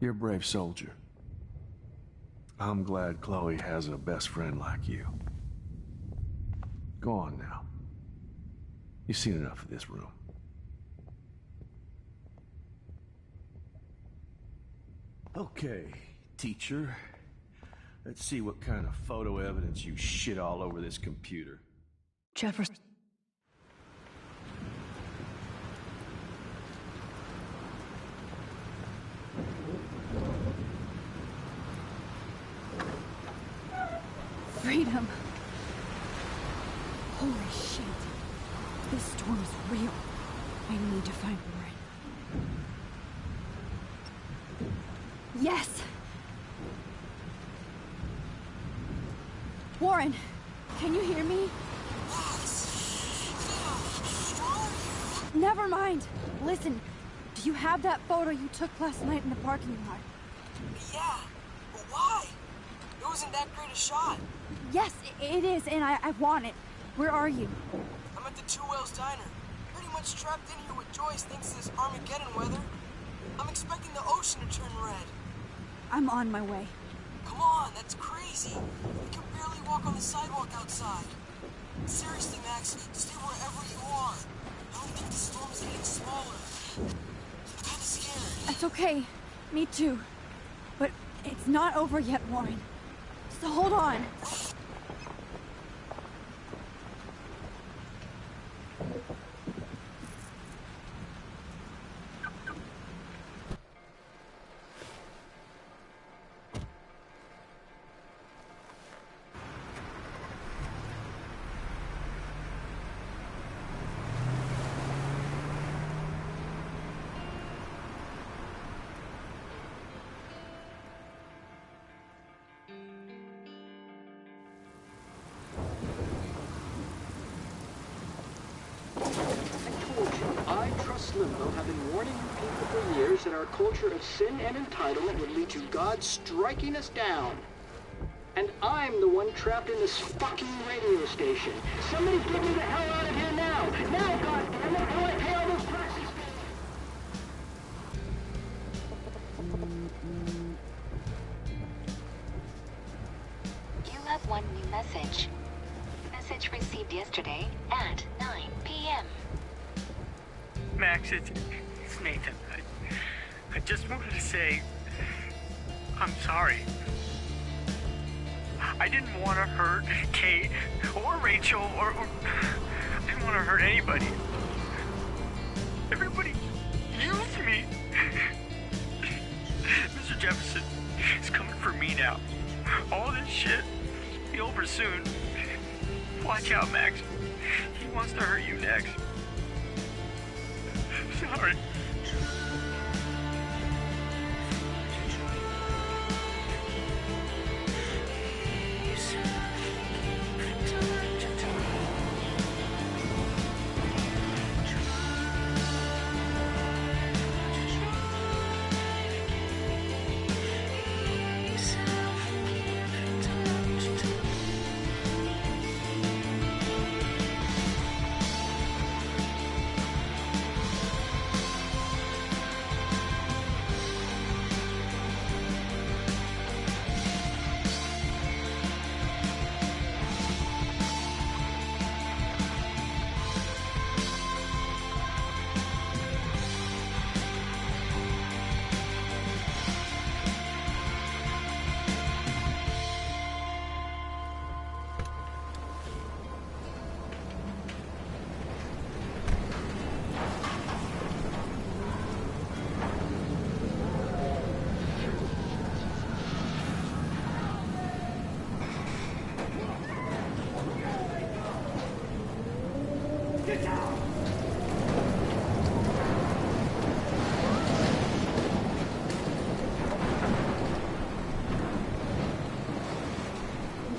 S10: You're a brave soldier. I'm glad Chloe has a best friend like you. Go on now. You've seen enough of this room. Okay, teacher. Let's see what kind of photo evidence you shit all over this computer.
S3: Jefferson.
S1: Freedom. Holy shit. This storm is real. I need to find Warren. Yes!
S3: Warren, can you hear me? Never mind. Listen, do you have that photo you took last night in the parking lot?
S17: Yeah, but why? It wasn't that great a shot.
S3: Yes, it is, and I want it. Where are you?
S17: I'm at the Two Whales Diner. Pretty much trapped in here with Joyce thinks this Armageddon weather. I'm expecting the ocean to turn red.
S3: I'm on my way.
S17: Come on, that's crazy. We can barely walk on the sidewalk outside. Seriously, Max, stay wherever you are. I don't think the storm is getting smaller. I'm kinda scared.
S3: That's okay. Me too. But it's not over yet, Warren. So hold on.
S18: I trust Limbo have been warning you people for years that our culture of sin and entitlement would lead to God striking us down. And I'm the one trapped in this fucking radio station. Somebody get me the hell out of here now! Now, goddammit, how do I pay all those taxes?
S19: You have one new message. Message received yesterday at 9 p.m.
S20: Max, it's Nathan. I just wanted to say, I'm sorry. I didn't want to hurt Kate or Rachel or I didn't want to hurt anybody. Everybody used me. Mr. Jefferson is coming for me now. All this shit will be over soon. Watch out, Max. He wants to hurt you next. Sorry.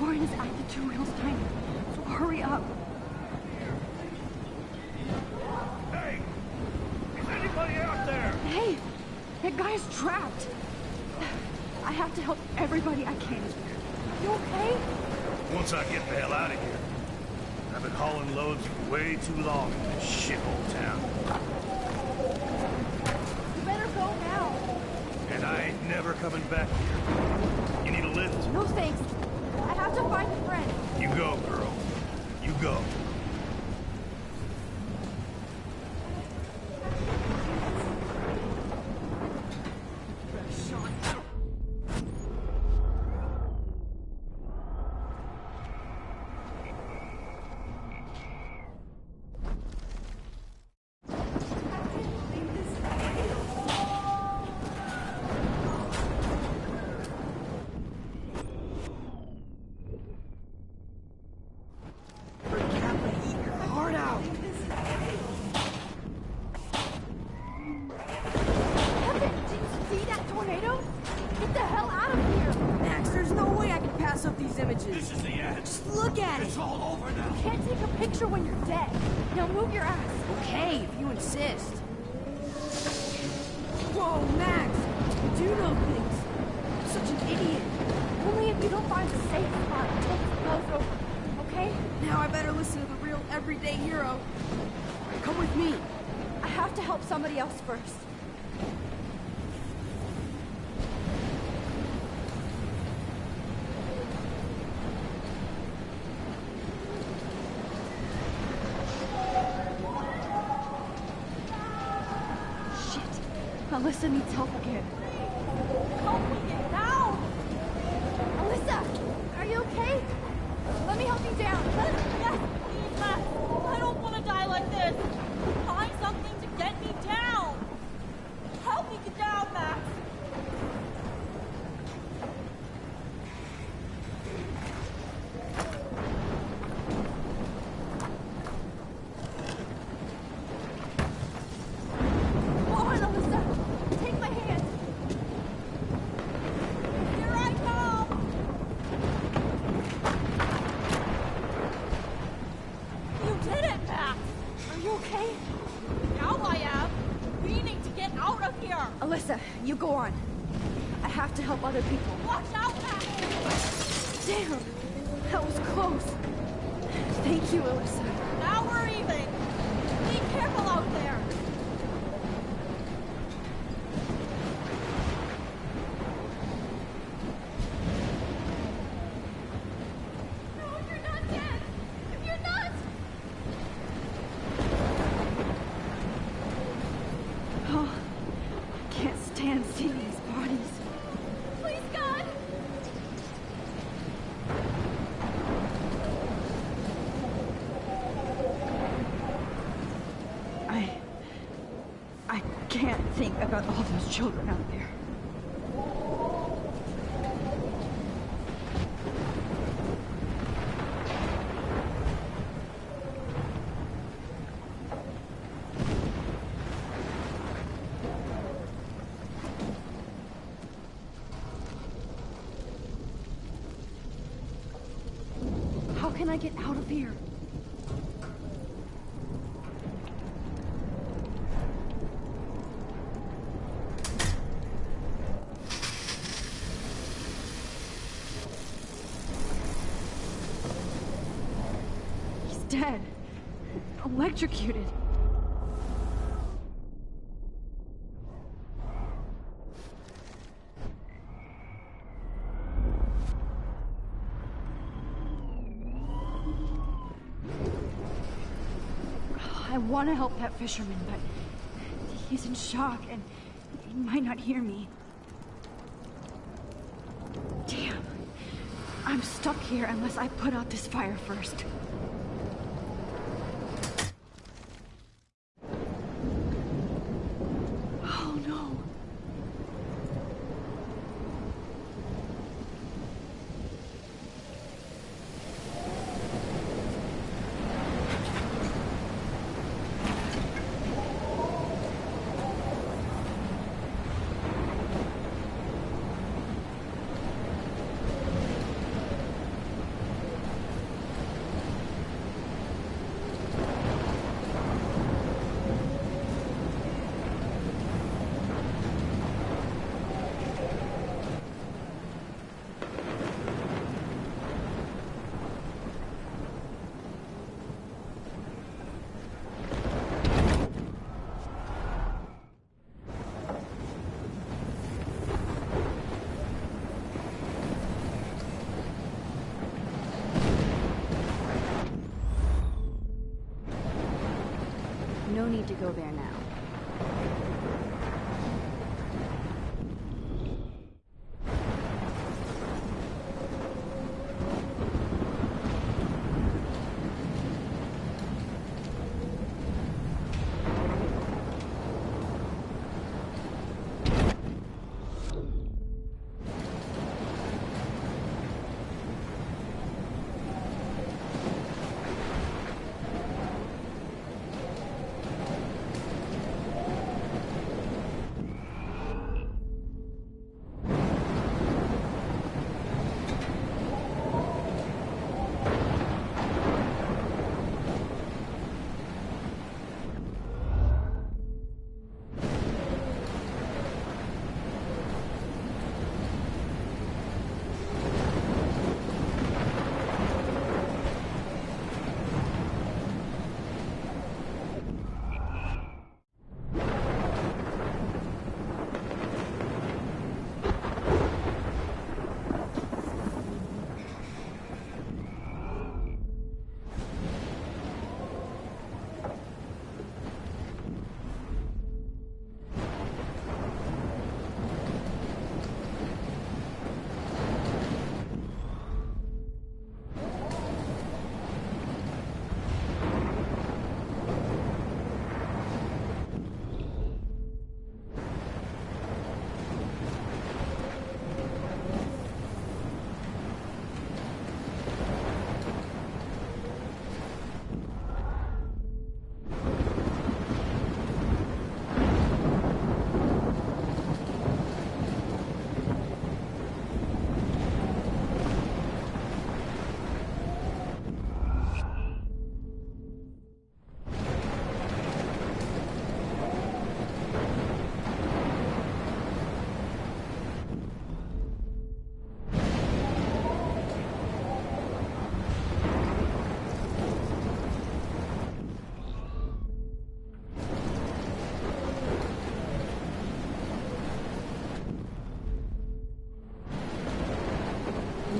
S3: Warren is at the two wheels time, so hurry up.
S10: Hey! Is anybody out there?
S3: Hey! That guy's trapped! I have to help everybody I can. You okay?
S10: Once I get the hell out of here. I've been hauling loads for way too long in this shithole town.
S3: You better go now.
S10: And I ain't never coming back here. You need a lift?
S3: No thanks. I have to find a friend.
S10: You go, girl. You go.
S3: This is the end. Just look at it. It's all over now. You can't take a picture when you're dead. Now move your ass. Okay, if you insist. Whoa, Max. You do know things. You're such an idiot. Only if you don't find a safe spot until this blows over. Okay? Now I better listen to the real everyday hero. Come with me. I have to help somebody else first. Alyssa needs help again. Help me get down! Alyssa, are you okay? Let me help you down.
S14: Yes, please, Max. I don't want to die like this. Find something to get me down. Help me get down, Max.
S3: Are you okay?
S14: Now
S3: Alyssa, you go on. I have to help other people.
S14: Watch out, Max!
S3: Damn! That was close. Thank you, Alyssa.
S14: Now we're even. Be careful out there. No, you're not dead. You're not.
S3: Oh, I can't stand seeing these bodies.
S14: Please, God.
S3: I can't think about all those children out there. How can I get out of here? He's dead. Electrocuted. I want to help that fisherman, but he's in shock and he might not hear me. Damn. I'm stuck here unless I put out this fire first. Oh no. No need to go there now.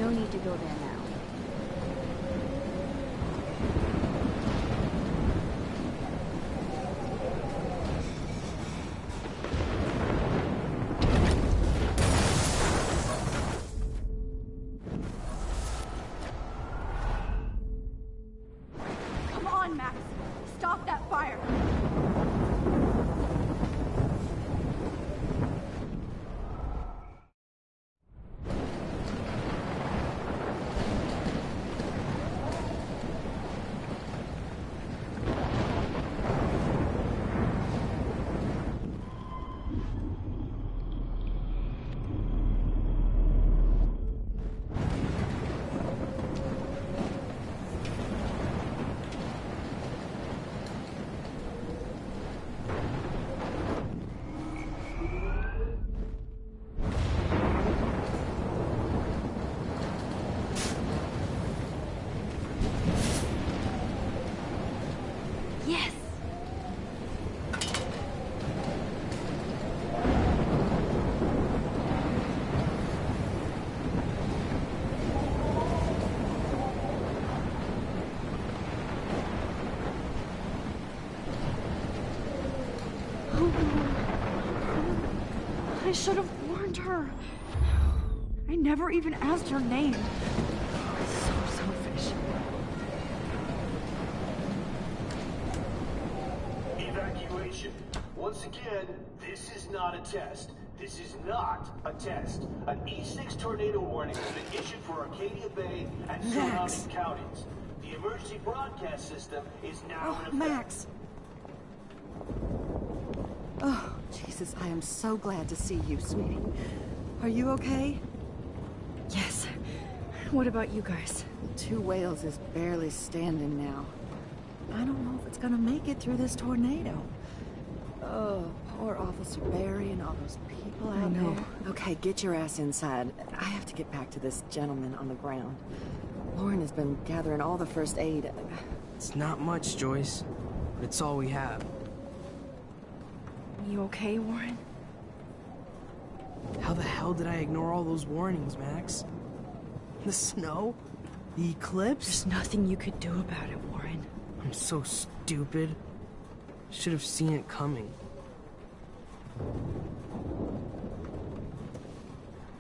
S3: No need to go there now. Come on, Max! Stop that fire! Yes! I should have warned her. I never even asked her name. So selfish.
S10: Evacuation. Once again, this is not a test. This is not a test. An E6 tornado warning has been issued for Arcadia Bay and surrounding counties. The emergency broadcast system is now in effect.
S13: Max! Oh, Jesus, I am so glad to see you, sweetie. Are you okay?
S3: Yes. What about you guys?
S13: Two Whales is barely standing now. I don't know if it's gonna make it through this tornado. Oh, poor Officer Barry and all those people out there. Okay, get your ass inside. I have to get back to this gentleman on the ground. Lauren has been gathering all the first aid.
S21: It's not much, Joyce, but it's all we have.
S3: You okay, Warren?
S21: How the hell did I ignore all those warnings, Max? The snow? The eclipse?
S3: There's nothing you could do about it, Warren.
S21: I'm so stupid. Should have seen it coming.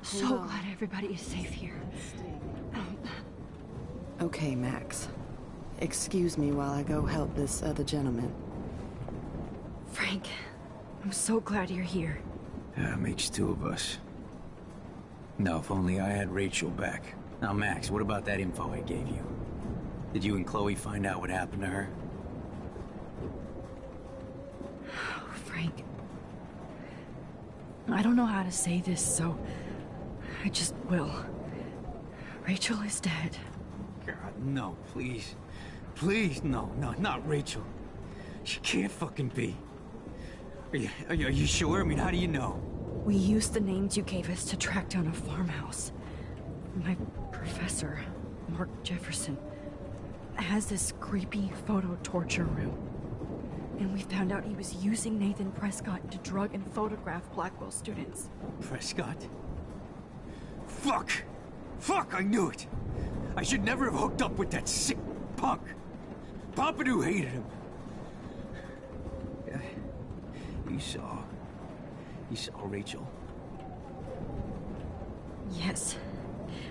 S3: So glad everybody is safe here.
S13: Okay, Max. Excuse me while I go help this other gentleman.
S3: Frank, I'm so glad you're here.
S5: Yeah, makes two of us. Now, if only I had Rachel back. Now, Max, what about that info I gave you? Did you and Chloe find out what happened to her?
S3: Oh, Frank. I don't know how to say this, so I just will. Rachel is dead.
S5: God, no, please. Please, no, not Rachel. She can't fucking be. Are you sure? I mean, how do you know?
S3: We used the names you gave us to track down a farmhouse. My professor, Mark Jefferson, has this creepy photo torture room. And we found out he was using Nathan Prescott to drug and photograph Blackwell students.
S5: Prescott? Fuck! Fuck, I knew it! I should never have hooked up with that sick punk! Pompidou hated him! Yeah, you saw Rachel?
S3: Yes.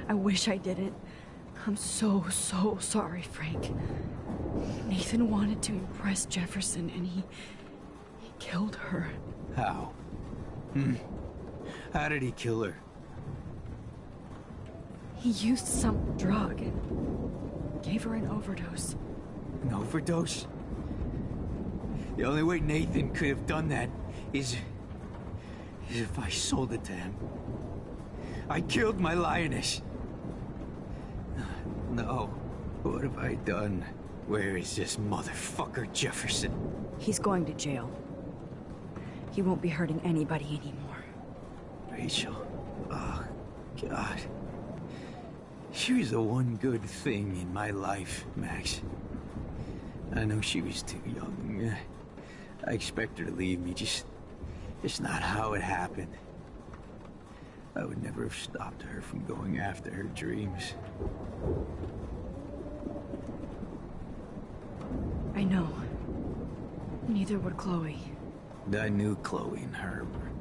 S3: I wish I didn't. I'm so sorry, Frank. Nathan wanted to impress Jefferson, and he killed her.
S5: How? How did he kill her?
S3: He used some drug and gave her an overdose.
S5: An overdose? The only way Nathan could have done that is if I sold it to him. I killed my lioness. No. What have I done? Where is this motherfucker Jefferson?
S3: He's going to jail. He won't be hurting anybody anymore.
S5: Rachel. Oh, God. She was the one good thing in my life, Max. I know she was too young. I expect her to leave me, just not how it happened. I would never have stopped her from going after her dreams.
S3: I know. Neither would Chloe.
S5: I knew Chloe and her were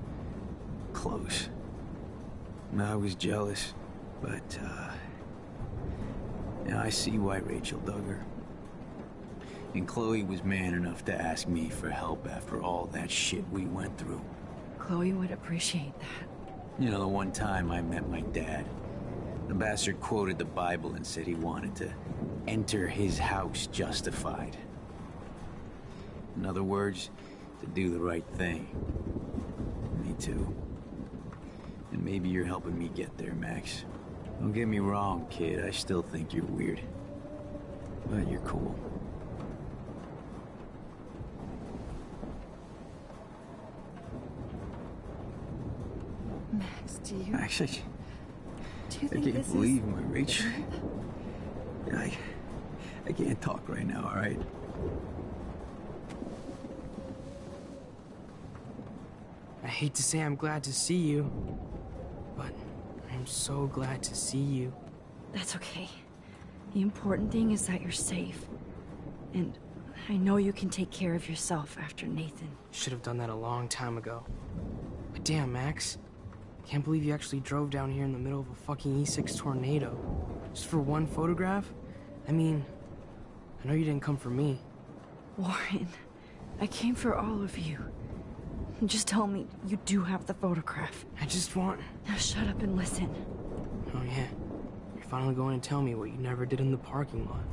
S5: close. And I was jealous, but, I see why Rachel dug her. And Chloe was man enough to ask me for help after all that shit we went through.
S3: Chloe would appreciate that.
S5: You know, the one time I met my dad, the bastard quoted the Bible and said he wanted to enter his house justified. In other words, to do the right thing. Me too. And maybe you're helping me get there, Max. Don't get me wrong, kid. I still think you're weird. But you're cool.
S3: Max, do you...
S5: Actually,
S3: do you
S5: I
S3: think
S5: can't
S3: this
S5: believe
S3: is...
S5: my Rachel. I can't talk right now, all right?
S21: I hate to say I'm glad to see you, but I'm so glad to see you.
S3: That's okay. The important thing is that you're safe. And I know you can take care of yourself after Nathan.
S21: Should have done that a long time ago. But damn, Max. Can't believe you actually drove down here in the middle of a fucking E6 tornado. Just for one photograph? I mean, I know you didn't come for me.
S3: Warren, I came for all of you. Just tell me you do have the photograph.
S21: I just want...
S3: Now shut up and listen.
S21: Oh yeah. You're finally going to tell me what you never did in the parking lot.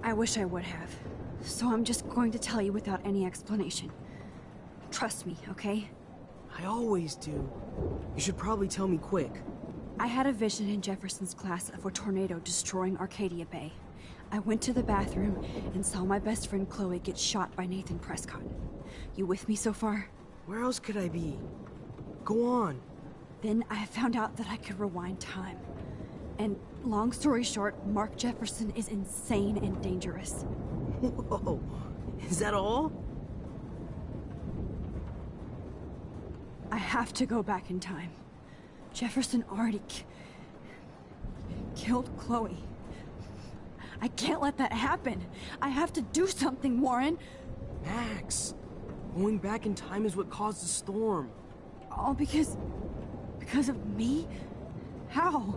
S1: I wish I would have. So I'm just going to tell you without any explanation. Trust me, okay?
S21: I always do. You should probably tell me quick.
S1: I had a vision in Jefferson's class of a tornado destroying Arcadia Bay. I went to the bathroom and saw my best friend Chloe get shot by Nathan Prescott. You with me so far?
S21: Where else could I be? Go on.
S1: Then I found out that I could rewind time. And long story short, Mark Jefferson is insane and dangerous.
S21: Whoa, is that all?
S1: I have to go back in time. Jefferson already killed Chloe. I can't let that happen. I have to do something, Warren.
S21: Max, going back in time is what caused the storm.
S1: All because of me? How?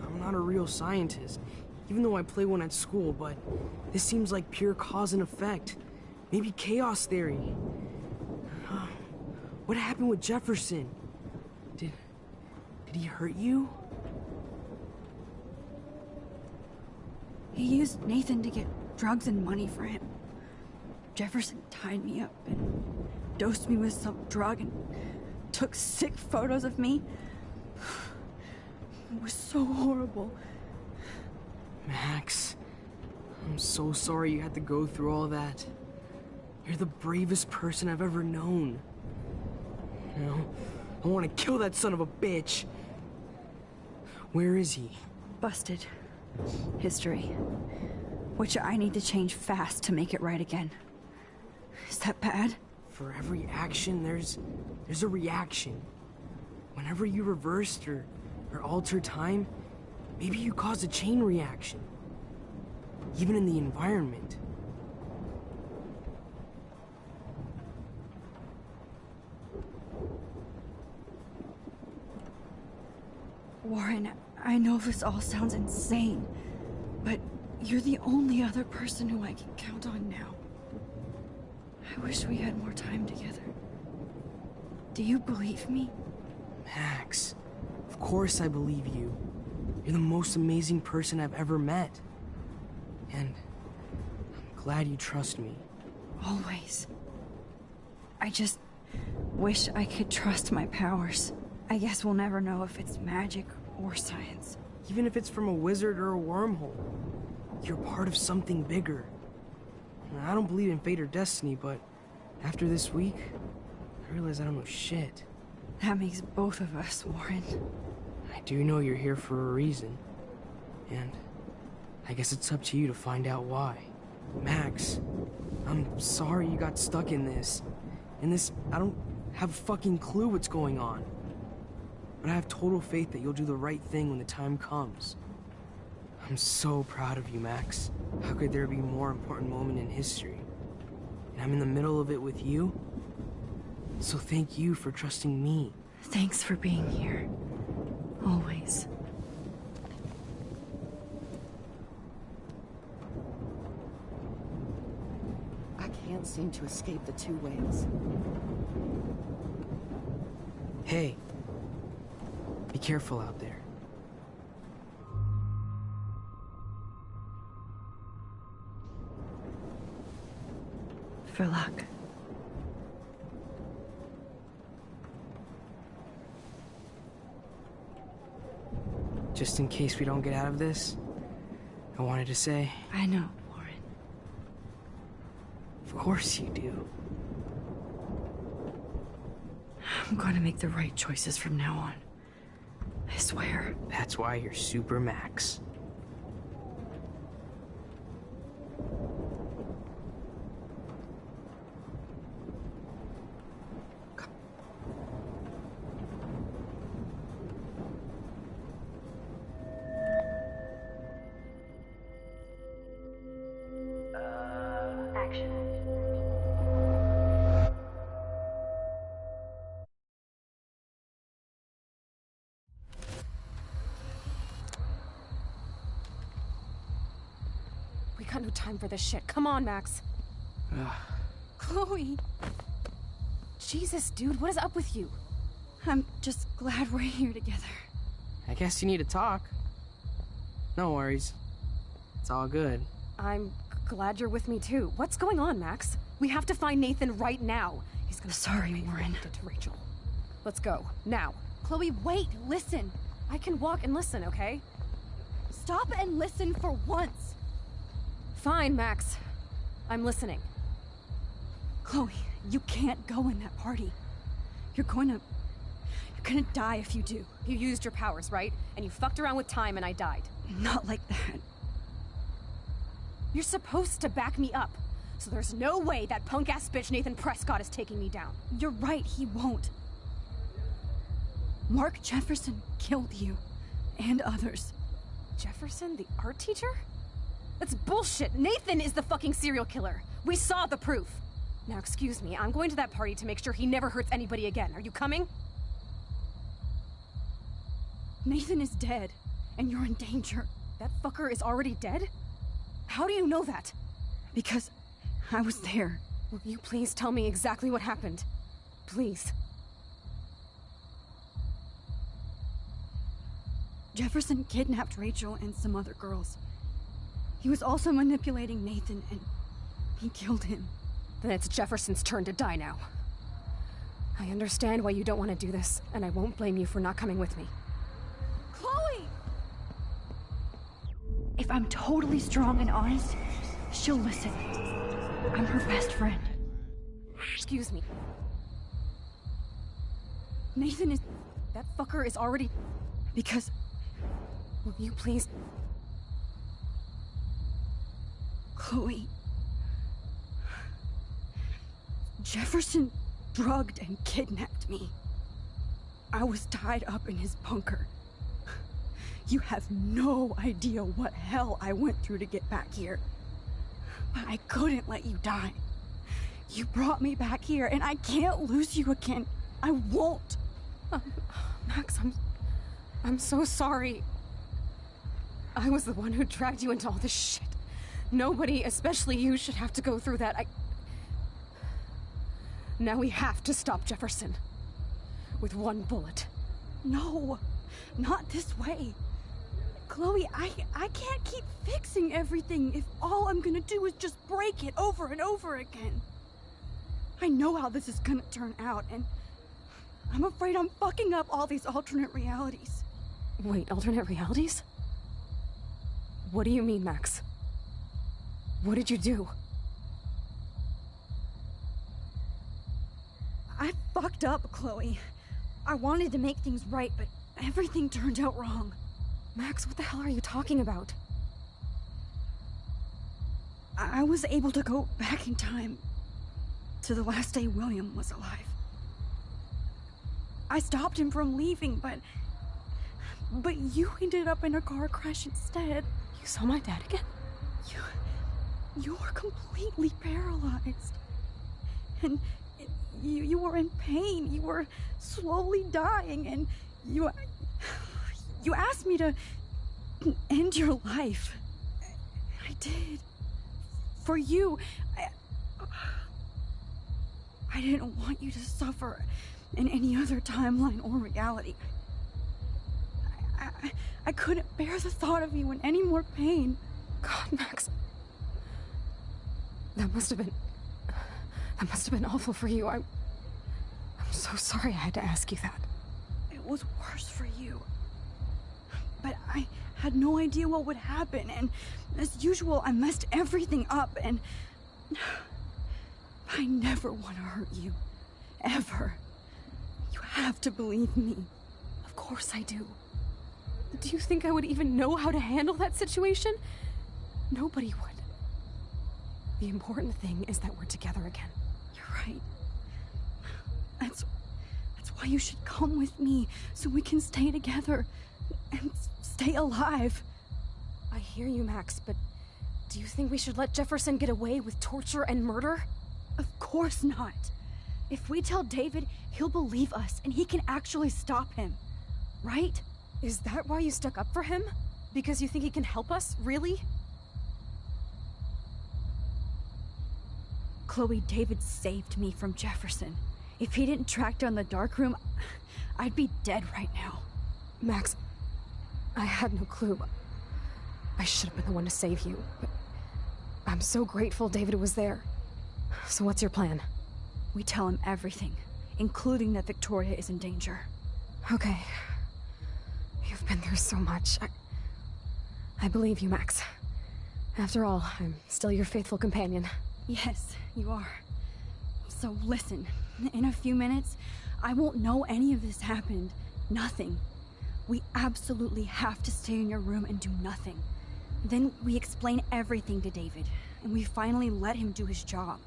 S21: I'm not a real scientist, even though I play one at school, but this seems like pure cause and effect. Maybe chaos theory. What happened with Jefferson? Did he hurt you?
S1: He used Nathan to get drugs and money for him. Jefferson tied me up and dosed me with some drug and took sick photos of me. It was so horrible.
S21: Max, I'm so sorry you had to go through all that. You're the bravest person I've ever known. You know, I want to kill that son of a bitch. Where is he?
S1: Busted. History. Which I need to change fast to make it right again. Is that bad?
S21: For every action, there's a reaction. Whenever you reversed or altered time, maybe you caused a chain reaction. Even in the environment.
S1: Warren, I know this all sounds insane, but you're the only other person who I can count on now. I wish we had more time together. Do you believe me?
S21: Max, of course I believe you. You're the most amazing person I've ever met. And I'm glad you trust me.
S1: Always. I just wish I could trust my powers. I guess we'll never know if it's magic or science.
S21: Even if it's from a wizard or a wormhole, you're part of something bigger. I don't believe in fate or destiny, but after this week, I realize I don't know shit.
S1: That makes both of us, Warren.
S21: I do know you're here for a reason. And I guess it's up to you to find out why. Max, I'm sorry you got stuck in this. I don't have a fucking clue what's going on. But I have total faith that you'll do the right thing when the time comes. I'm so proud of you, Max. How could there be a more important moment in history? And I'm in the middle of it with you. So thank you for trusting me.
S1: Thanks for being here. Always.
S13: I can't seem to escape the two ways.
S21: Hey, be careful out there.
S1: For luck.
S21: Just in case we don't get out of this, I wanted to say...
S1: I know, Warren.
S21: Of course you do.
S1: I'm going to make the right choices from now on. I swear.
S21: That's why you're Super Max.
S2: We got no time for this shit. Come on, Max. Chloe! Jesus, dude, what is up with you?
S3: I'm just glad we're here together.
S21: I guess you need to talk. No worries. It's all good.
S2: I'm glad you're with me, too. What's going on, Max? We have to find Nathan right now. He's gonna...
S1: Sorry, Warren.
S2: ...did to Rachel. Let's go, now. Chloe, wait, listen. I can walk and listen, okay?
S3: Stop and listen for once.
S2: Fine, Max. I'm listening.
S3: Chloe, you can't go in that party. You're gonna die if you do.
S2: You used your powers, right? And you fucked around with time and I died.
S3: Not like that.
S2: You're supposed to back me up. So there's no way that punk-ass bitch Nathan Prescott is taking me down.
S3: You're right, he won't. Mark Jefferson killed you. And others.
S2: Jefferson, the art teacher? That's bullshit. Nathan is the fucking serial killer. We saw the proof. Now, excuse me, I'm going to that party to make sure he never hurts anybody again. Are you coming?
S3: Nathan is dead, and you're in danger.
S2: That fucker is already dead? How do you know that?
S3: Because I was there.
S2: Will you please tell me exactly what happened? Please.
S3: Jefferson kidnapped Rachel and some other girls. He was also manipulating Nathan, and he killed him.
S2: Then it's Jefferson's turn to die now. I understand why you don't want to do this, and I won't blame you for not coming with me.
S3: Chloe! If I'm totally strong and honest, she'll listen. I'm her best friend.
S2: Excuse me.
S3: Nathan is...
S2: That fucker is already...
S3: Because...
S2: Will you please...
S3: Chloe... Jefferson drugged and kidnapped me. I was tied up in his bunker. You have no idea what hell I went through to get back here. But I couldn't let you die. You brought me back here, and I can't lose you again. I won't.
S2: Max, I'm so sorry. I was the one who dragged you into all this shit. Nobody, especially you, should have to go through that. Now we have to stop Jefferson. With one bullet.
S3: No, not this way. Chloe, I can't keep fixing everything if all I'm gonna do is just break it over and over again. I know how this is gonna turn out, and I'm afraid I'm fucking up all these alternate realities.
S2: Wait, alternate realities? What do you mean, Max? What did you do?
S3: I fucked up, Chloe. I wanted to make things right, but everything turned out wrong.
S2: Max, what the hell are you talking about?
S3: I was able to go back in time to the last day William was alive. I stopped him from leaving, but you ended up in a car crash instead.
S2: You saw my dad again?
S3: You were completely paralyzed. And you were in pain. You were slowly dying, and you asked me to end your life. I did. For you. I didn't want you to suffer in any other timeline or reality. I couldn't bear the thought of you in any more pain.
S2: God, Max. That must have been awful for you. I'm so sorry I had to ask you that.
S3: It was worse for you. But I had no idea what would happen, and as usual, I messed everything up, and I never want to hurt you. Ever. You have to believe me.
S2: Of course I do. Do you think I would even know how to handle that situation? Nobody would. The important thing is that we're together again.
S3: You're right. That's why you should come with me, so we can stay together and stay alive.
S2: I hear you, Max, but do you think we should let Jefferson get away with torture and murder?
S3: Of course not. If we tell David, he'll believe us, and he can actually stop him. Right?
S2: Is that why you stuck up for him? Because you think he can help us? Really?
S3: Chloe, David saved me from Jefferson. If he didn't track down the darkroom, I'd be dead right now.
S2: Max, I had no clue. I should have been the one to save you, but I'm so grateful David was there. So what's your plan?
S3: We tell him everything, including that Victoria is in danger.
S2: Okay. You've been through so much. I believe you, Max. After all, I'm still your faithful companion.
S3: Yes, you are. So listen, in a few minutes, I won't know any of this happened. Nothing. We absolutely have to stay in your room and do nothing. Then we explain everything to David, and we finally let him do his job.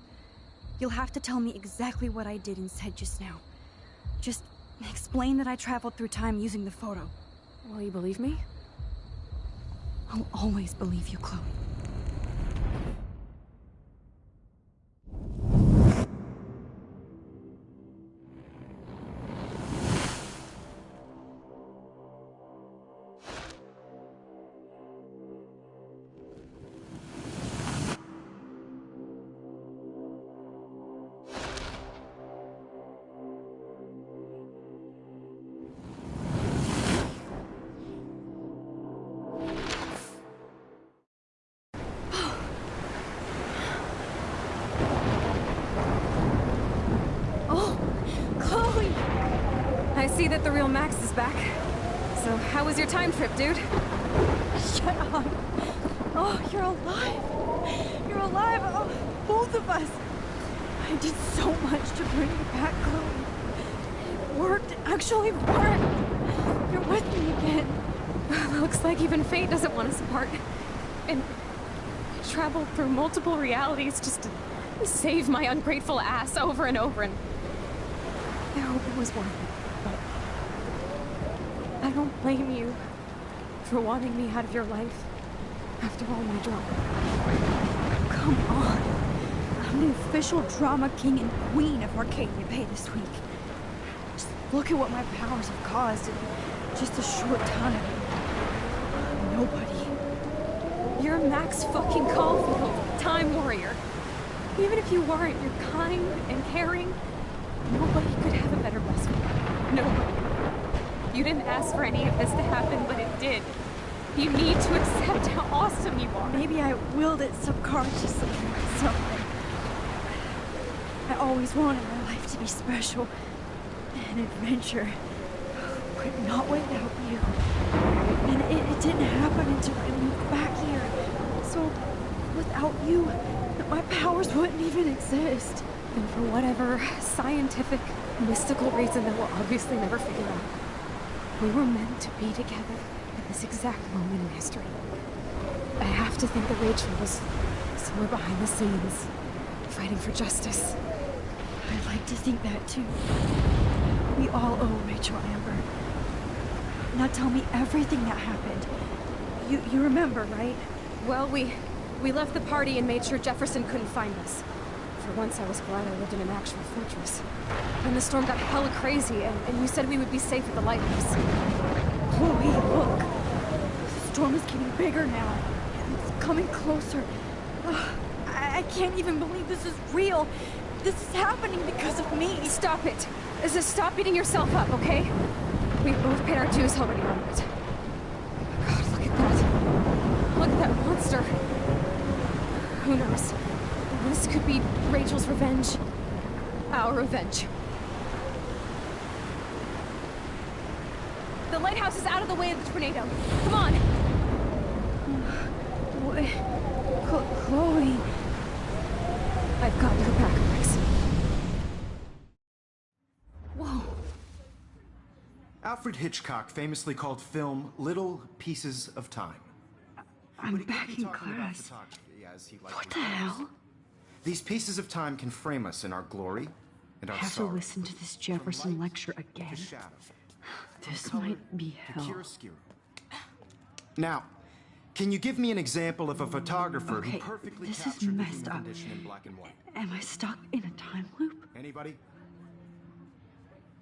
S3: You'll have to tell me exactly what I did and said just now. Just explain that I traveled through time using the photo.
S2: Will you believe me?
S3: I'll always believe you, Chloe.
S2: I see that the real Max is back. So how was your time trip, dude?
S3: Shut up. Oh, you're alive. You're alive. Oh, both of us. I did so much to bring you back, Chloe. It worked. It actually worked. You're with me again.
S2: Looks like even fate doesn't want us apart. And I traveled through multiple realities just to save my ungrateful ass over and over, and I hope it was worth it. I don't blame you for wanting me out of your life after all my drama.
S3: Come on. I'm the official drama king and queen of Arcadia Bay this week. Just look at what my powers have caused in just a short time. Nobody.
S2: You're Max fucking Caulfield, Time Warrior. Even if you weren't, you're kind and caring. Nobody could have a better best friend. Nobody. You didn't ask for any of this to happen, but it did. You need to accept how awesome you are.
S3: Maybe I willed it subconsciously or something. I always wanted my life to be special. An adventure. But not without you. And it didn't happen until I moved back here. So, without you, my powers wouldn't even exist.
S2: And for whatever scientific, mystical reason that we'll obviously never figure out, we were meant to be together at this exact moment in history. I have to think that Rachel was somewhere behind the scenes, fighting for justice.
S3: I'd like to think that too. We all owe Rachel Amber. Now tell me everything that happened. You remember, right?
S2: Well, we left the party and made sure Jefferson couldn't find us. For once, I was glad I lived in an actual fortress. Then the storm got hella crazy, and you said we would be safe at the lighthouse.
S3: Chloe, look! The storm is getting bigger now. It's coming closer. I can't even believe this is real. This is happening because of me.
S2: Stop it. Stop beating yourself up, okay? We've both paid our dues already on it. God, look at that. Look at that monster. Who knows? This could be Rachel's revenge. Our revenge. The lighthouse is out of the way of the tornado. Come on!
S3: Chloe...
S2: I've got your back, Max.
S3: Whoa.
S11: Alfred Hitchcock famously called film little pieces of time.
S1: I'm back in class. What the hell?
S11: These pieces of time can frame us in our glory and our
S1: I have to
S11: sorrow.
S1: listen to this Jefferson lecture again. This might be hell.
S11: Now, can you give me an example of a photographer
S1: Okay,
S11: who perfectly
S1: this is
S11: captured the
S1: messed
S11: human
S1: up.
S11: condition in black and white?
S1: Am I stuck in a time loop?
S11: Anybody?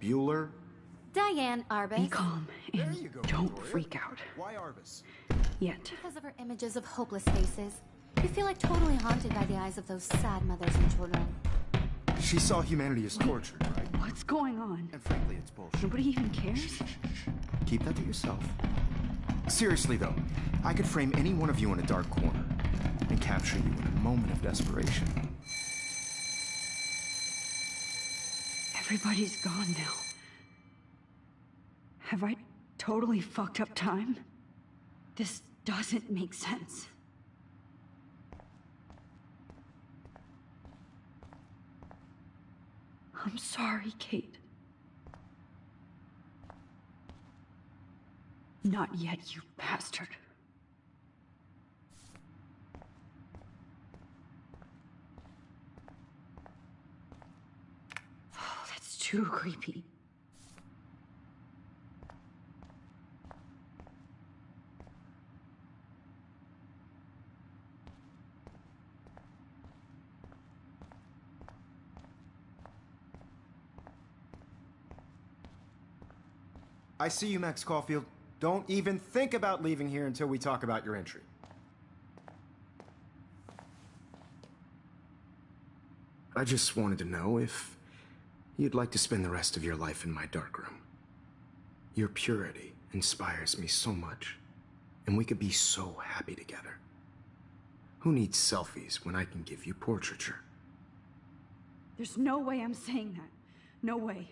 S11: Bueller?
S9: Diane Arbus.
S1: Be calm and don't freak out.
S11: Why Arbus?
S1: Yet.
S9: Because of her images of hopeless faces. You feel like totally haunted by the eyes of those sad mothers and children.
S11: She saw humanity as tortured, right?
S1: What's going on?
S11: And frankly, it's bullshit.
S1: Nobody even cares?
S11: Keep that to yourself. Seriously, though, I could frame any one of you in a dark corner and capture you in a moment of desperation.
S1: Everybody's gone now. Have I totally fucked up time? This doesn't make sense. I'm sorry, Kate. Not yet, you bastard. Oh, that's too creepy.
S11: I see you, Max Caulfield. Don't even think about leaving here until we talk about your entry. I just wanted to know if you'd like to spend the rest of your life in my darkroom. Your purity inspires me so much, and we could be so happy together. Who needs selfies when I can give you portraiture?
S1: There's no way I'm saying that. No way.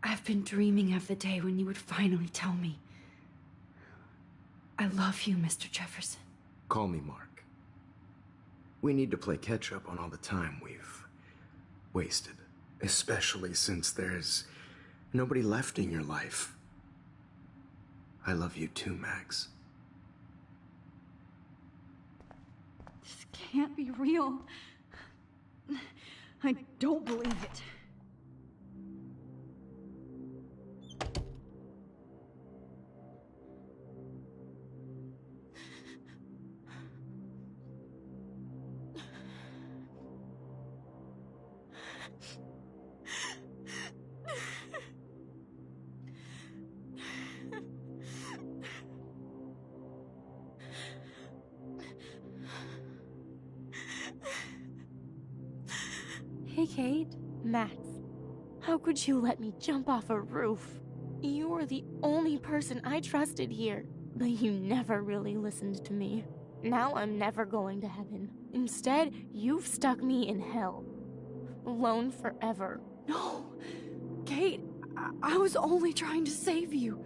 S1: I've been dreaming of the day when you would finally tell me. I love you, Mr. Jefferson.
S11: Call me Mark. We need to play catch-up on all the time we've wasted, especially since there's nobody left in your life. I love you too, Max.
S1: This can't be real. I don't believe it.
S6: Hey, Kate. Max. How could you let me jump off a roof? You were the only person I trusted here, but you never really listened to me. Now I'm never going to heaven. Instead, you've stuck me in hell. Alone forever.
S1: No! Kate, I was only trying to save you.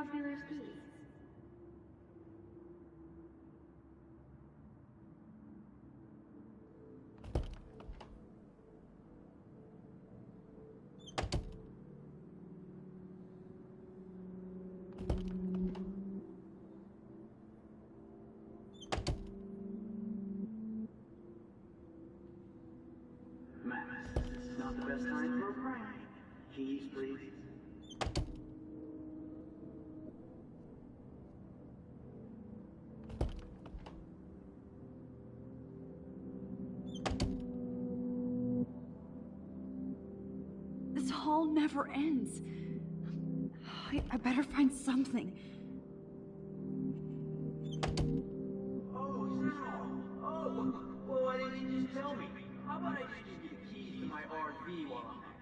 S2: drug dealer's keys.
S18: Max, this is not the best time for a prank. Keys, please.
S1: This hall never ends. I better find something.
S18: Oh, well, why didn't you just tell me? How about I just give you the keys to my RV while I'm at it?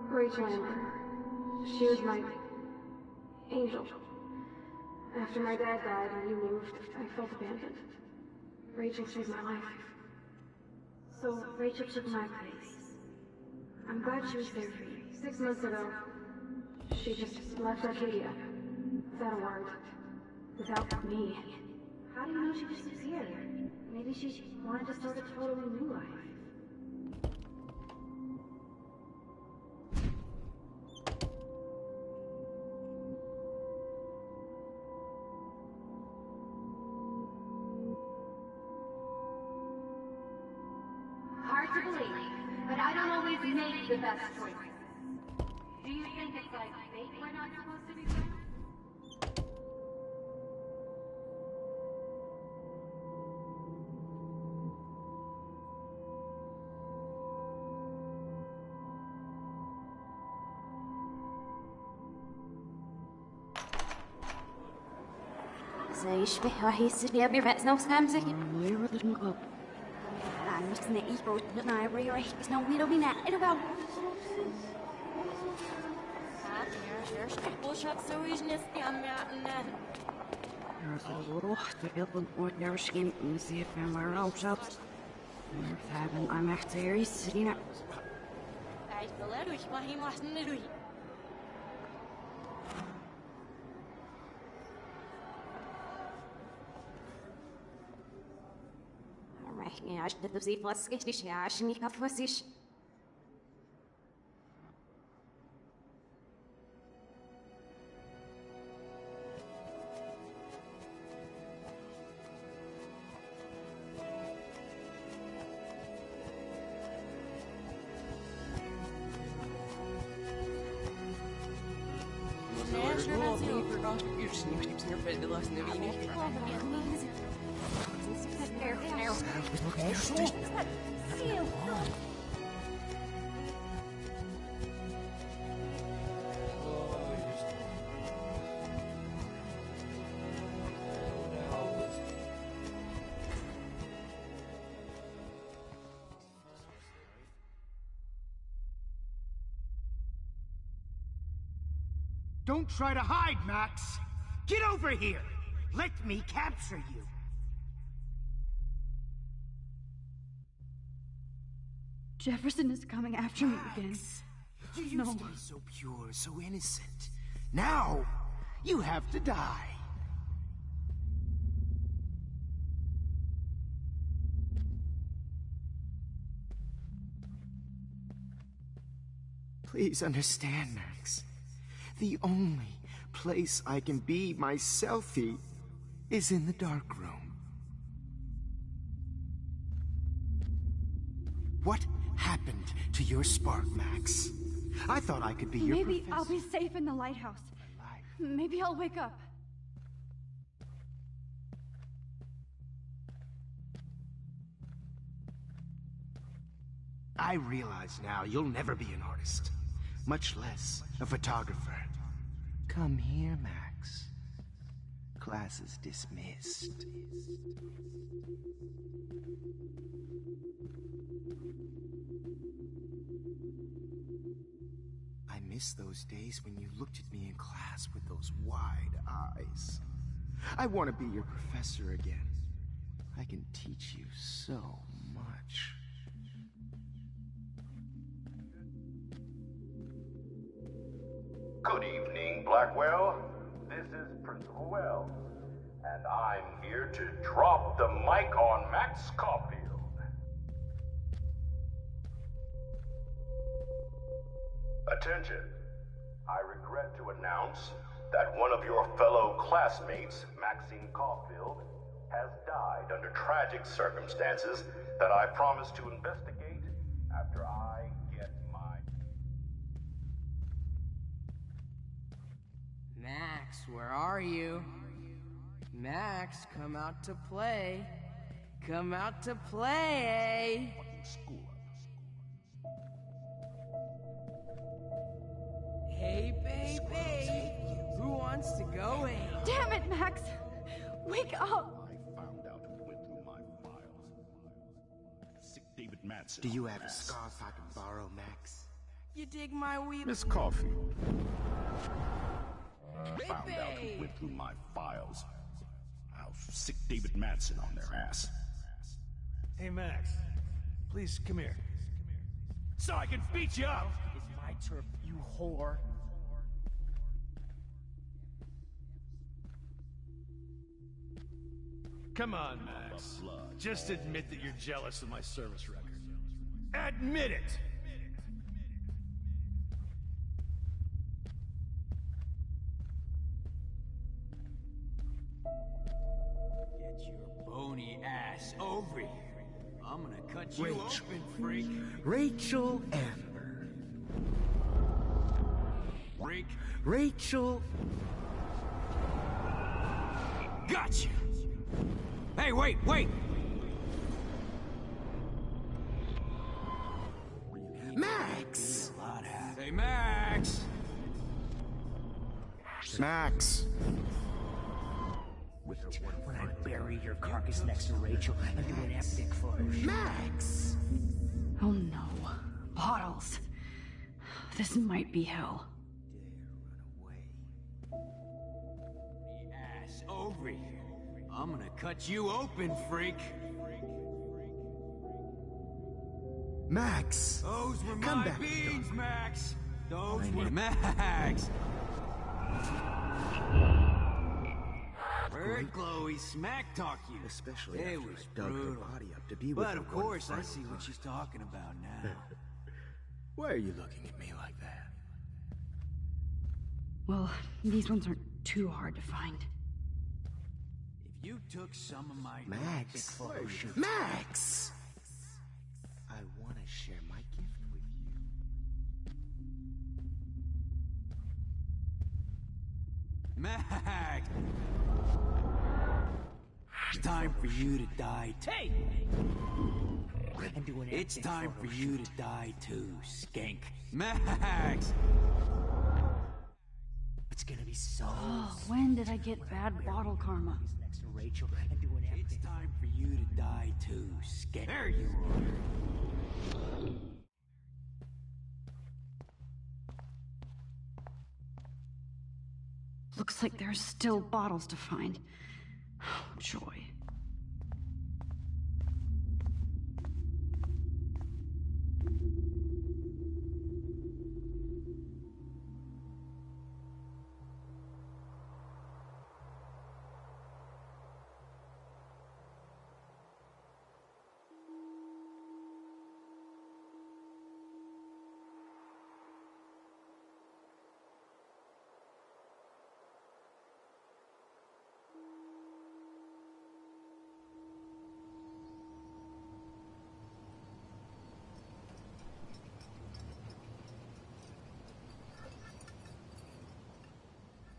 S2: Rachel Amber. She was my angel. After my dad died and you moved, I felt abandoned. Rachel saved my life. So Rachel took my place. I'm glad she was there for you. 6 months ago, she just left Arcadia. Without a word. Without me. How do you know she disappeared? Maybe she wanted to start a totally new life.
S9: Hard to believe, but I don't always make the best choices. Do you think it's like fate we're not supposed to be friends?
S7: زي يشبه راح يصير برأس نفس خمسة I'm just gonna eat both the library right there's no way to be mad about I'm actually sitting up. Ja, ich hätte sie fast richtig, ja, ich nicht auf was ich.
S4: Don't try to hide, Max! Get over here! Let me capture you!
S1: Jefferson is coming after me again.
S4: You used to be so pure, so innocent. Now, you have to die. Please understand, Max. The only place I can be myself-y is in the dark room. What happened to your spark, Max? I thought I could be your
S1: Maybe
S4: professor.
S1: I'll be safe in the lighthouse. Maybe I'll wake up.
S4: I realize now you'll never be an artist. much less a photographer. Come here, Max. Class is dismissed. I miss those days when you looked at me in class with those wide eyes. I want to be your professor again. I can teach you so much.
S8: Good evening, Blackwell. This is Principal Wells, and I'm here to drop the mic on Max Caulfield. Attention. I regret to announce that one of your fellow classmates, Maxine Caulfield, has died under tragic circumstances that I promise to investigate after I get my...
S21: Max, where are you? Max, come out to play. Come out to play. Hey, baby. Who wants to go in?
S3: Damn it, Max! Wake up!
S8: I found out who went through my files. Sick David Madsen.
S4: Do you have a scarf I can borrow, Max?
S21: You dig my weed?
S8: Miss Caulfield. Found out who went through my files. I'll sick David Madsen on their ass.
S16: Hey, Max. Please, come here. So I can beat you up!
S22: It's my turf, you whore.
S16: Come on, Max. Just admit that you're jealous of my service record. Admit it!
S5: Get your bony ass over here. I'm gonna cut you
S4: Rachel.
S5: open, freak.
S4: Rachel Amber.
S5: Freak.
S4: Rachel.
S5: Gotcha! Hey, wait!
S4: Max!
S5: Hey, Max!
S4: Max!
S22: When I bury your carcass next to Rachel and do an epic photo shoot.
S4: Max!
S1: Oh no. Bottles. This might be hell.
S5: Ass over here. I'm gonna cut you open, freak.
S4: Max!
S5: Those were
S4: Come
S5: my
S4: back,
S5: beans,
S4: darling.
S5: Max. Those were Max. Heard Chloe smack talk you.
S4: Especially
S5: it
S4: after
S5: was
S4: I dug her
S5: brutal.
S4: body up to be with
S5: But
S4: her
S5: of
S4: one
S5: course, I
S4: final
S5: see what
S4: time.
S5: she's talking about now.
S4: Why are you looking at me like that?
S1: Well, these ones aren't too hard to find.
S5: If you took some of my
S4: Max!
S5: photo shoot,
S4: Max! I want to share my gift with you.
S5: Max! It's time for you to die too. Hey!
S22: And do an
S5: It's
S22: epic
S5: time
S22: photo
S5: for you
S22: shoot.
S5: to die too, skank. Max!
S22: It's gonna be so.
S1: Oh, when did I get bad bottle karma?
S22: Next to Rachel and do an epic.
S5: It's time for you to die too, skank. There you are.
S1: Looks like there's still bottles to find. Oh, joy.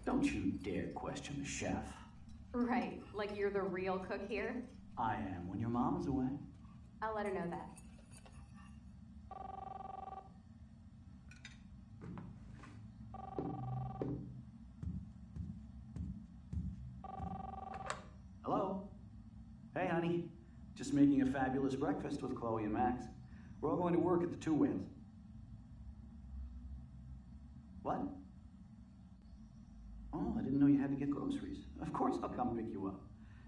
S23: Don't you dare question the chef.
S24: Right, like you're the real cook here?
S23: I am when your mom is away.
S24: I'll let her know that.
S23: Hello? Hey, honey. Just making a fabulous breakfast with Chloe and Max. We're all going to work at the Two Whales. What? Oh, I didn't know you had to get groceries. Of course I'll come pick you up.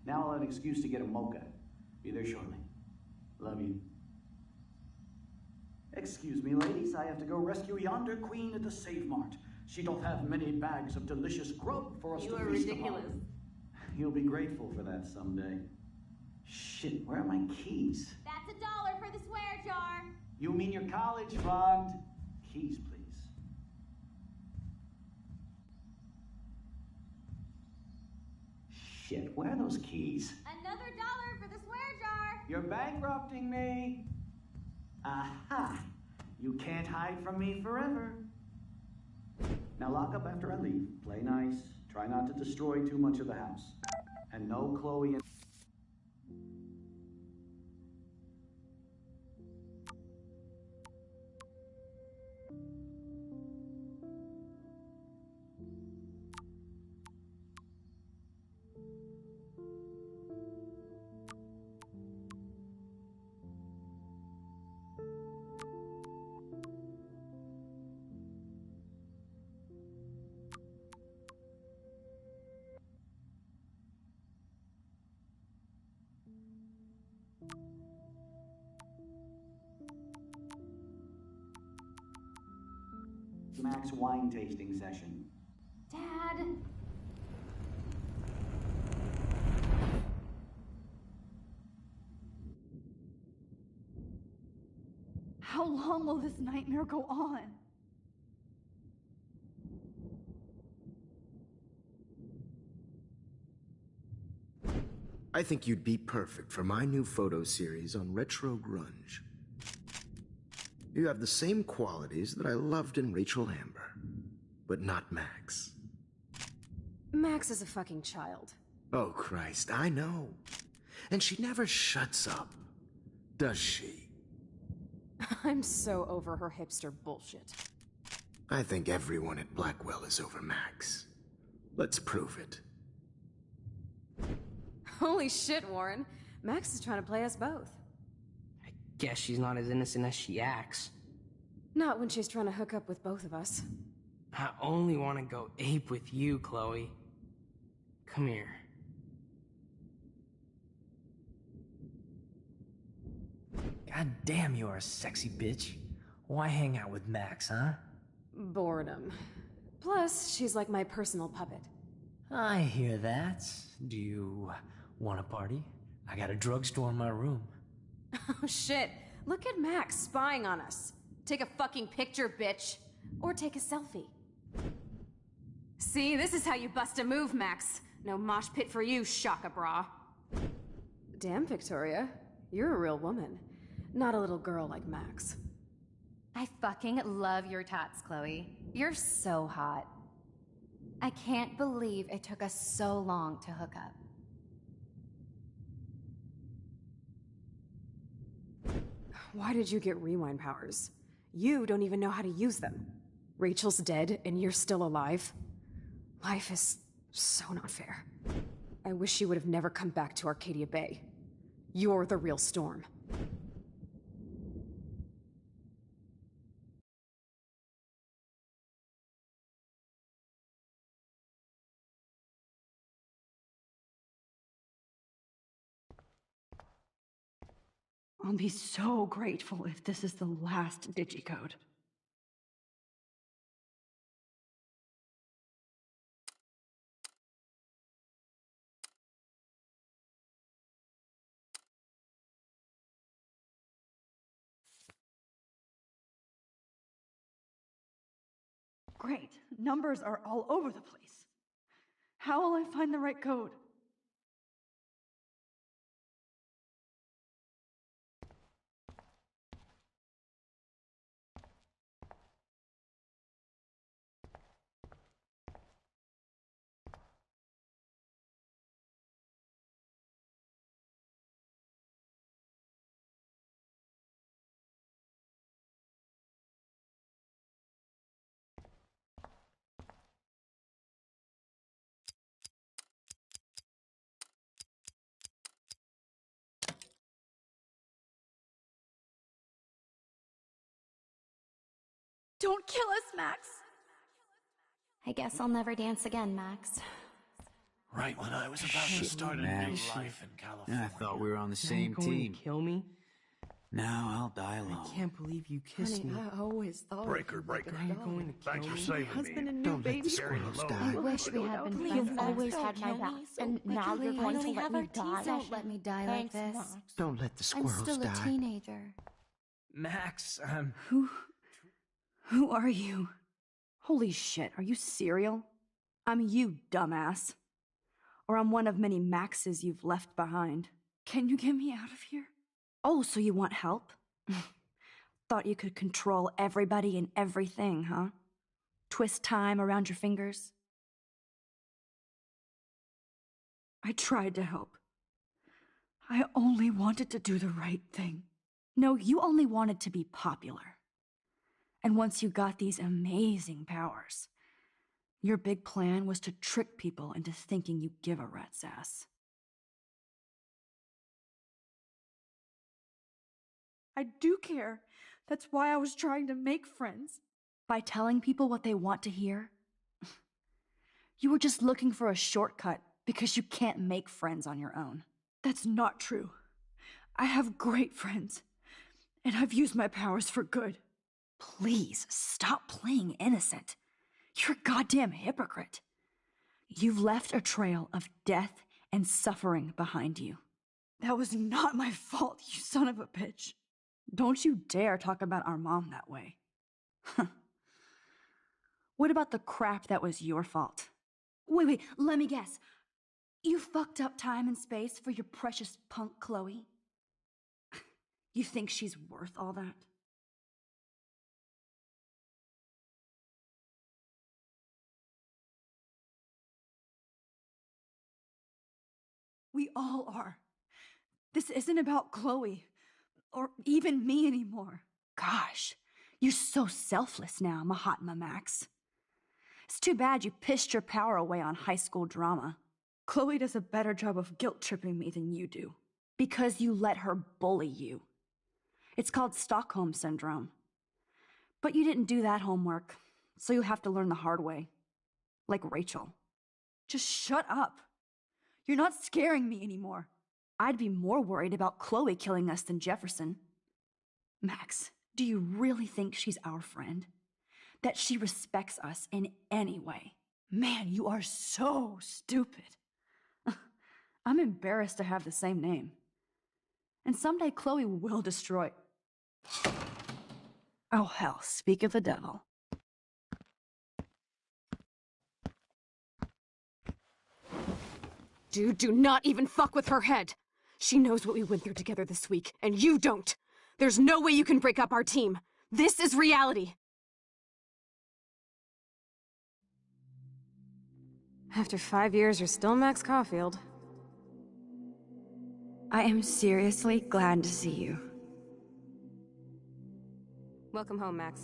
S23: Now I'll have an excuse to get a mocha. Be there shortly. Love you. Excuse me, ladies. I have to go rescue yonder queen at the Save Mart. She doth have many bags of delicious grub for us to feast upon. You are ridiculous. You'll be grateful for that someday. Shit, where are my keys?
S9: That's $1 for the swear jar.
S23: You mean your college fund? Keys, please. Shit, where are those keys?
S9: Another $1 for the swear jar.
S23: You're bankrupting me. Aha! You can't hide from me forever. Now lock up after I leave. Play nice. Try not to destroy too much of the house. And no Chloe and... Max wine tasting session.
S9: Dad.
S3: How long will this nightmare go on?
S4: I think you'd be perfect for my new photo series on retro grunge. You have the same qualities that I loved in Rachel Amber, but not Max.
S2: Max is a fucking child.
S4: Oh, Christ, I know. And she never shuts up, does she?
S2: I'm so over her hipster bullshit.
S4: I think everyone at Blackwell is over Max. Let's prove it.
S2: Holy shit, Warren. Max is trying to play us both.
S21: Guess she's not as innocent as she acts.
S2: Not when she's trying to hook up with both of us.
S21: I only want to go ape with you, Chloe. Come here.
S22: God damn, you are a sexy bitch. Why hang out with Max, huh?
S2: Boredom. Plus, she's like my personal puppet.
S22: I hear that. Do you want a party? I got a drugstore in my room.
S2: Oh shit, look at Max spying on us. Take a fucking picture, bitch. Or take a selfie. See, this is how you bust a move, Max. No mosh pit for you, Shaka Bra. Damn, Victoria. You're a real woman. Not a little girl like Max.
S24: I fucking love your tats, Chloe. You're so hot. I can't believe it took us so long to hook up.
S2: Why did you get rewind powers? You don't even know how to use them. Rachel's dead and you're still alive. Life is so not fair. I wish you would have never come back to Arcadia Bay. You're the real Storm.
S1: I'll be so grateful if this is the last digicode. Great. Numbers are all over the place. How will I find the right code?
S3: Don't kill us, Max.
S24: I guess I'll never dance again, Max.
S12: Right when I was about to start a new life in California.
S5: I thought we were on the same
S21: You're going
S5: team.
S21: to kill me?
S5: Now I'll die alone.
S21: I can't believe you kissed me.
S13: I always thought.
S12: Breaker.
S21: Now you're going to kill
S12: Thanks for
S21: me?
S12: saving
S21: Husband
S12: me.
S21: and new
S4: Don't let
S21: baby.
S4: the squirrels
S6: I
S4: die.
S6: wish we had been friends.
S24: You've always
S6: Max.
S24: had my
S6: Don't
S24: back,
S6: kill me,
S24: and
S6: so
S24: now
S6: we
S24: you're
S6: can
S24: going to
S6: finally
S24: let
S6: have
S24: me
S6: our
S24: die.
S6: tea
S24: Don't
S6: session.
S24: let me die
S6: Thanks,
S24: like this.
S6: Max.
S4: Don't let the
S24: I'm
S4: squirrels
S24: still
S4: die.
S24: a teenager.
S20: Max,
S3: Who are you? Holy shit, are you serial? I'm you, dumbass. Or I'm one of many Maxes you've left behind. Can you get me out of here? Oh, so you want help? Thought you could control everybody and everything, huh? Twist time around your fingers? I tried to help. I only wanted to do the right thing. No, you only wanted to be popular. And once you got these amazing powers, your big plan was to trick people into thinking you give a rat's ass. I do care. That's why I was trying to make friends. By telling people what they want to hear? You were just looking for a shortcut because you can't make friends on your own. That's not true. I have great friends, and I've used my powers for good. Please, stop playing innocent. You're a goddamn hypocrite. You've left a trail of death and suffering behind you. That was not my fault, you son of a bitch. Don't you dare talk about our mom that way. What about the crap that was your fault? Wait, let me guess. You fucked up time and space for your precious punk Chloe? You think she's worth all that? We all are. This isn't about Chloe, or even me anymore. Gosh, you're so selfless now, Mahatma Max. It's too bad you pissed your power away on high school drama. Chloe does a better job of guilt-tripping me than you do. Because you let her bully you. It's called Stockholm Syndrome. But you didn't do that homework, so you'll have to learn the hard way. Like Rachel. Just shut up. You're not scaring me anymore. I'd be more worried about Chloe killing us than Jefferson. Max, do you really think she's our friend? That she respects us in any way? Man, you are so stupid. I'm embarrassed to have the same name. And someday Chloe will destroy... Oh hell, speak of the devil.
S2: Dude, do not even fuck with her head. She knows what we went through together this week, and you don't. There's no way you can break up our team. This is reality. After 5 years, you're still Max Caulfield.
S3: I am seriously glad to see you.
S2: Welcome home, Max.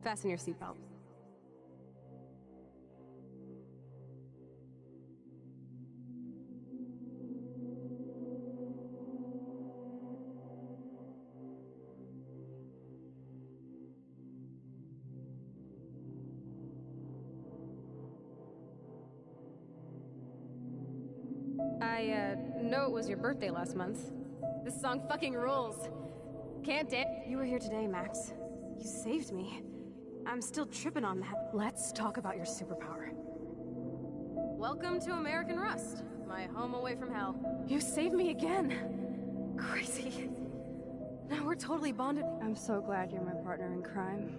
S2: Fasten your seatbelt. I know it was your birthday last month. This song fucking rules. Can't dance. You were here today, Max. You saved me. I'm still tripping on that. Let's talk about your superpower. Welcome to American Rust, my home away from hell. You saved me again. Crazy. Now we're totally bonded.
S3: I'm so glad you're my partner in crime.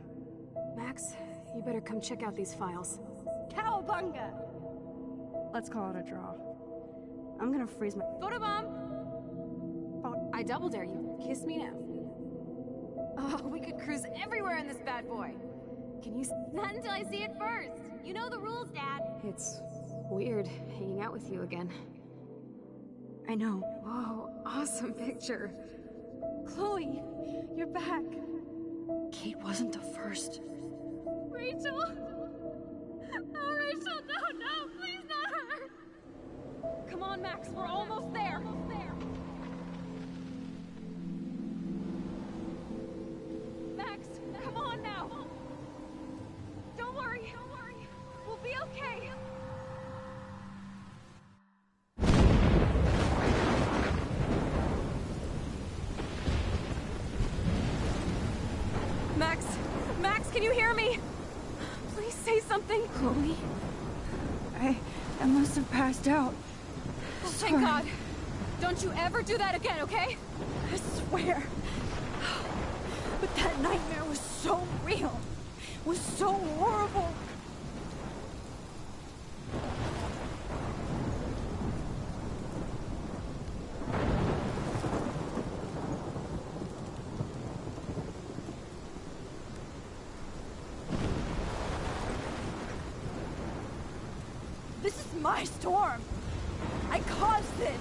S2: Max, you better come check out these files.
S3: Cowabunga! Let's call it a draw. I'm gonna freeze my...
S2: Photobomb! I double dare you. Kiss me now. Oh, we could cruise everywhere in this bad boy. Can you...
S9: Not until I see it first. You know the rules, Dad.
S2: It's weird hanging out with you again.
S3: I know.
S2: Whoa, awesome picture.
S3: Chloe, you're back. Kate wasn't the first.
S9: Rachel? Oh, Rachel, no, please not her.
S2: Come on, Max, we're almost there. Max, come on now. okay. Max! Max, can you hear me? Please say something.
S3: Chloe? I must have passed out.
S2: Oh, thank God. Don't you ever do that again, okay?
S3: I swear. But that nightmare was so real. Was so horrible. This is my storm. I caused this.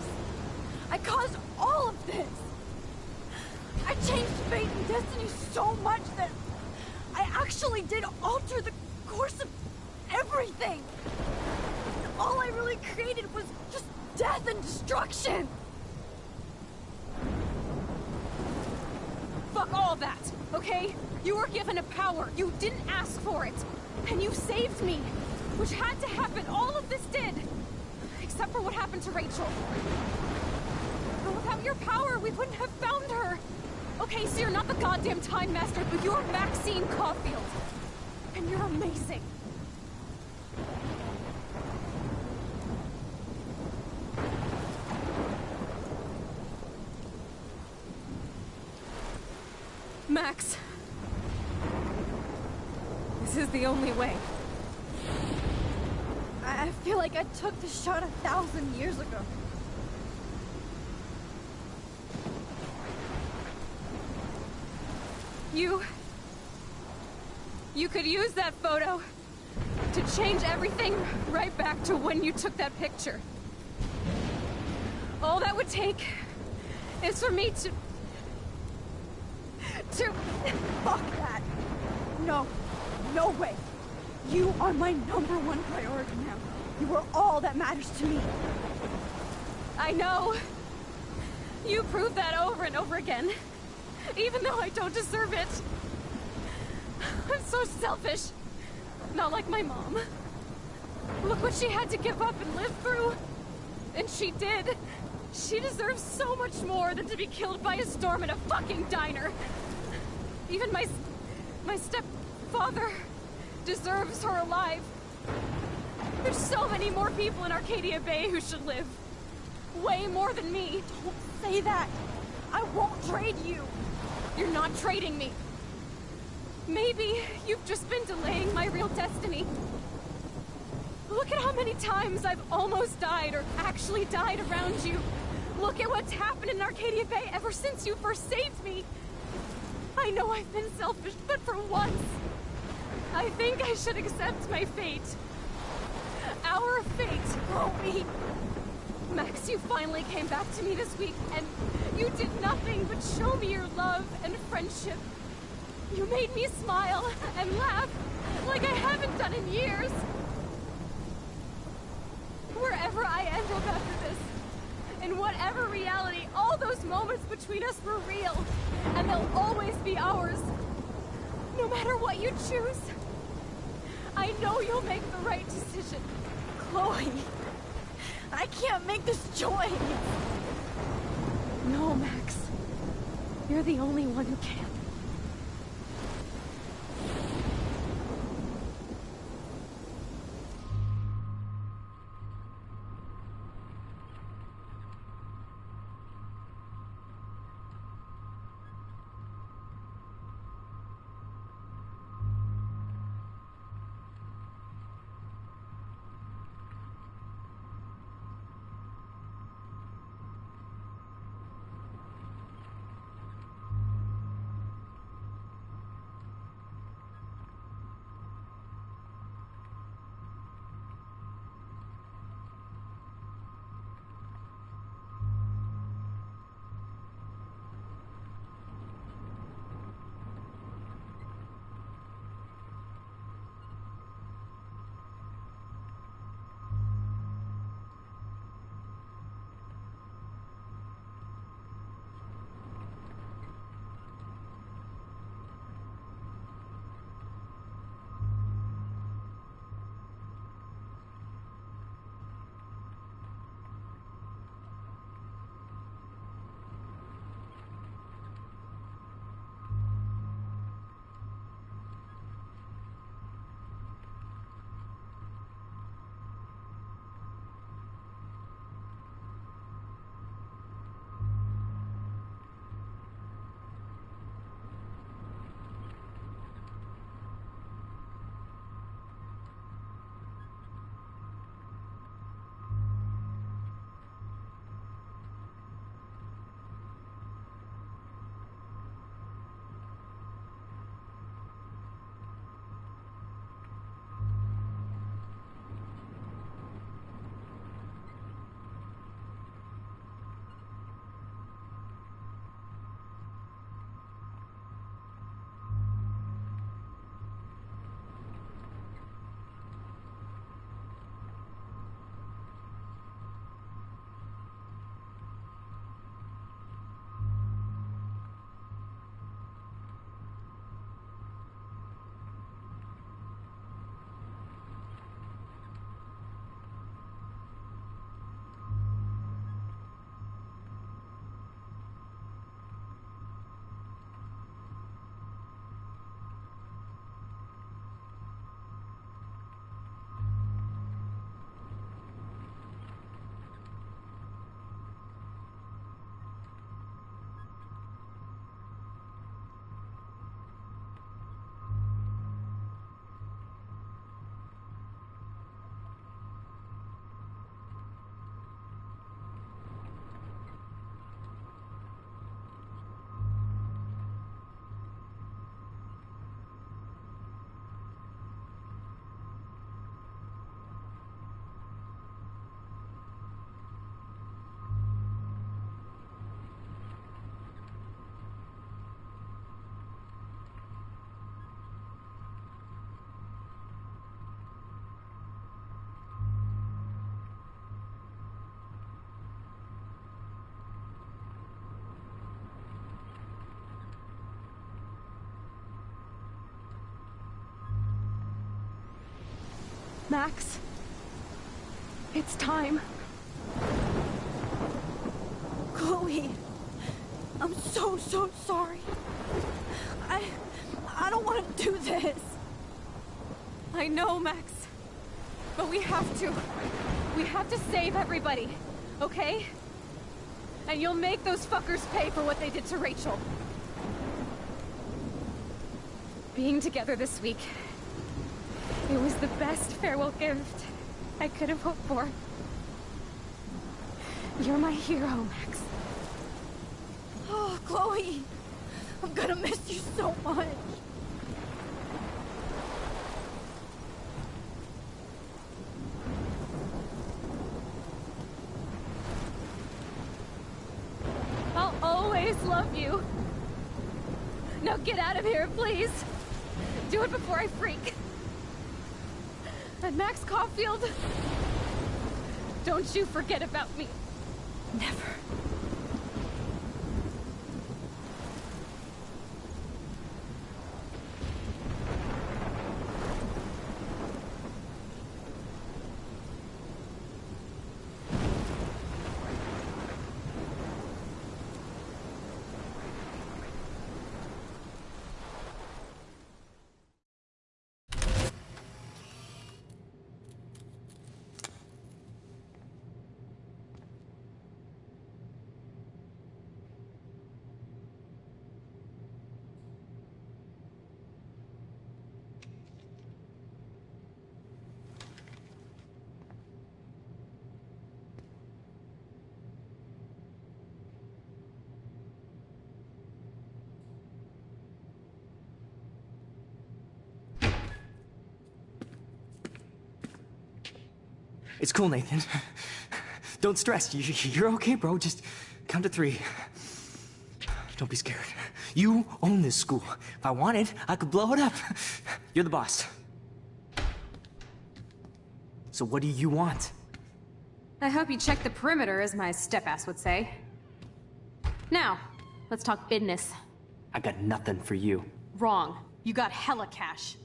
S3: I caused all of this. I changed fate and destiny so much that I actually did alter the course of everything. And all I really created was just death and destruction.
S2: Fuck all that, okay? You were given a power. You didn't ask for it. And you saved me. Which had to happen. All of this did. Except for what happened to Rachel. But without your power, we wouldn't have found her. Okay, so you're not the goddamn Time Master, but you're Maxine Caulfield. And you're amazing. Max. This is the only way.
S3: I feel like I took the shot 1,000 years ago.
S2: You could use that photo to change everything right back to when you took that picture. All that would take is for me to...
S3: Fuck that! No. No way. You are my #1 priority now. You are all that matters to me.
S2: I know. You proved that over and over again. Even though I don't deserve it. I'm so selfish. Not like my mom. Look what she had to give up and live through. And she did. She deserves so much more than to be killed by a storm in a fucking diner. Even my stepfather deserves her alive. There's so many more people in Arcadia Bay who should live. Way more than me.
S3: Don't say that. I won't trade you.
S2: You're not trading me. Maybe you've just been delaying my real destiny. Look at how many times I've almost died or actually died around you. Look at what's happened in Arcadia Bay ever since you first saved me. I know I've been selfish, but for once, I think I should accept my fate. Our fate, Chloe. Max, you finally came back to me this week, and you did nothing but show me your love and friendship. You made me smile and laugh like I haven't done in years. Wherever I end up after this, in whatever reality, all those moments between us were real, and they'll always be ours. No matter what you choose, I know you'll make the right decision.
S3: Chloe, I can't make this choice.
S2: No, Max. You're the only one who can. Max, it's time. Chloe, I'm so sorry. I don't want to do this.
S3: I know, Max. But we have to. We have to save everybody, okay? And you'll make those fuckers pay for what they did to Rachel. Being together this week, it was the best farewell gift I could have hoped for. You're my hero, Max.
S2: Oh, Chloe, I'm gonna miss you so much.
S3: I'll always love you. Now get out of here, please. Do it before I freak. And Max Caulfield, don't you forget about me.
S2: Never.
S21: It's cool, Nathan. Don't stress. You're okay, bro. Just count to 3. Don't be scared. You own this school. If I wanted, I could blow it up. You're the boss. So what do you want?
S24: I hope you check the perimeter, as my step-ass would say. Now, let's talk business.
S21: I got nothing for you.
S24: Wrong. You got hella cash.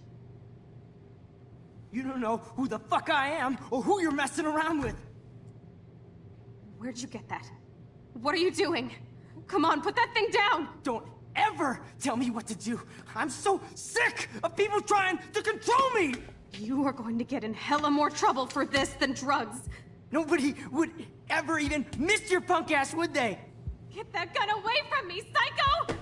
S21: You don't know who the fuck I am or who you're messing around with.
S24: Where'd you get that? What are you doing? Come on, put that thing down!
S21: Don't ever tell me what to do. I'm so sick of people trying to control me!
S24: You are going to get in hella more trouble for this than drugs.
S21: Nobody would ever even miss your punk ass, would they?
S24: Get that gun away from me, psycho!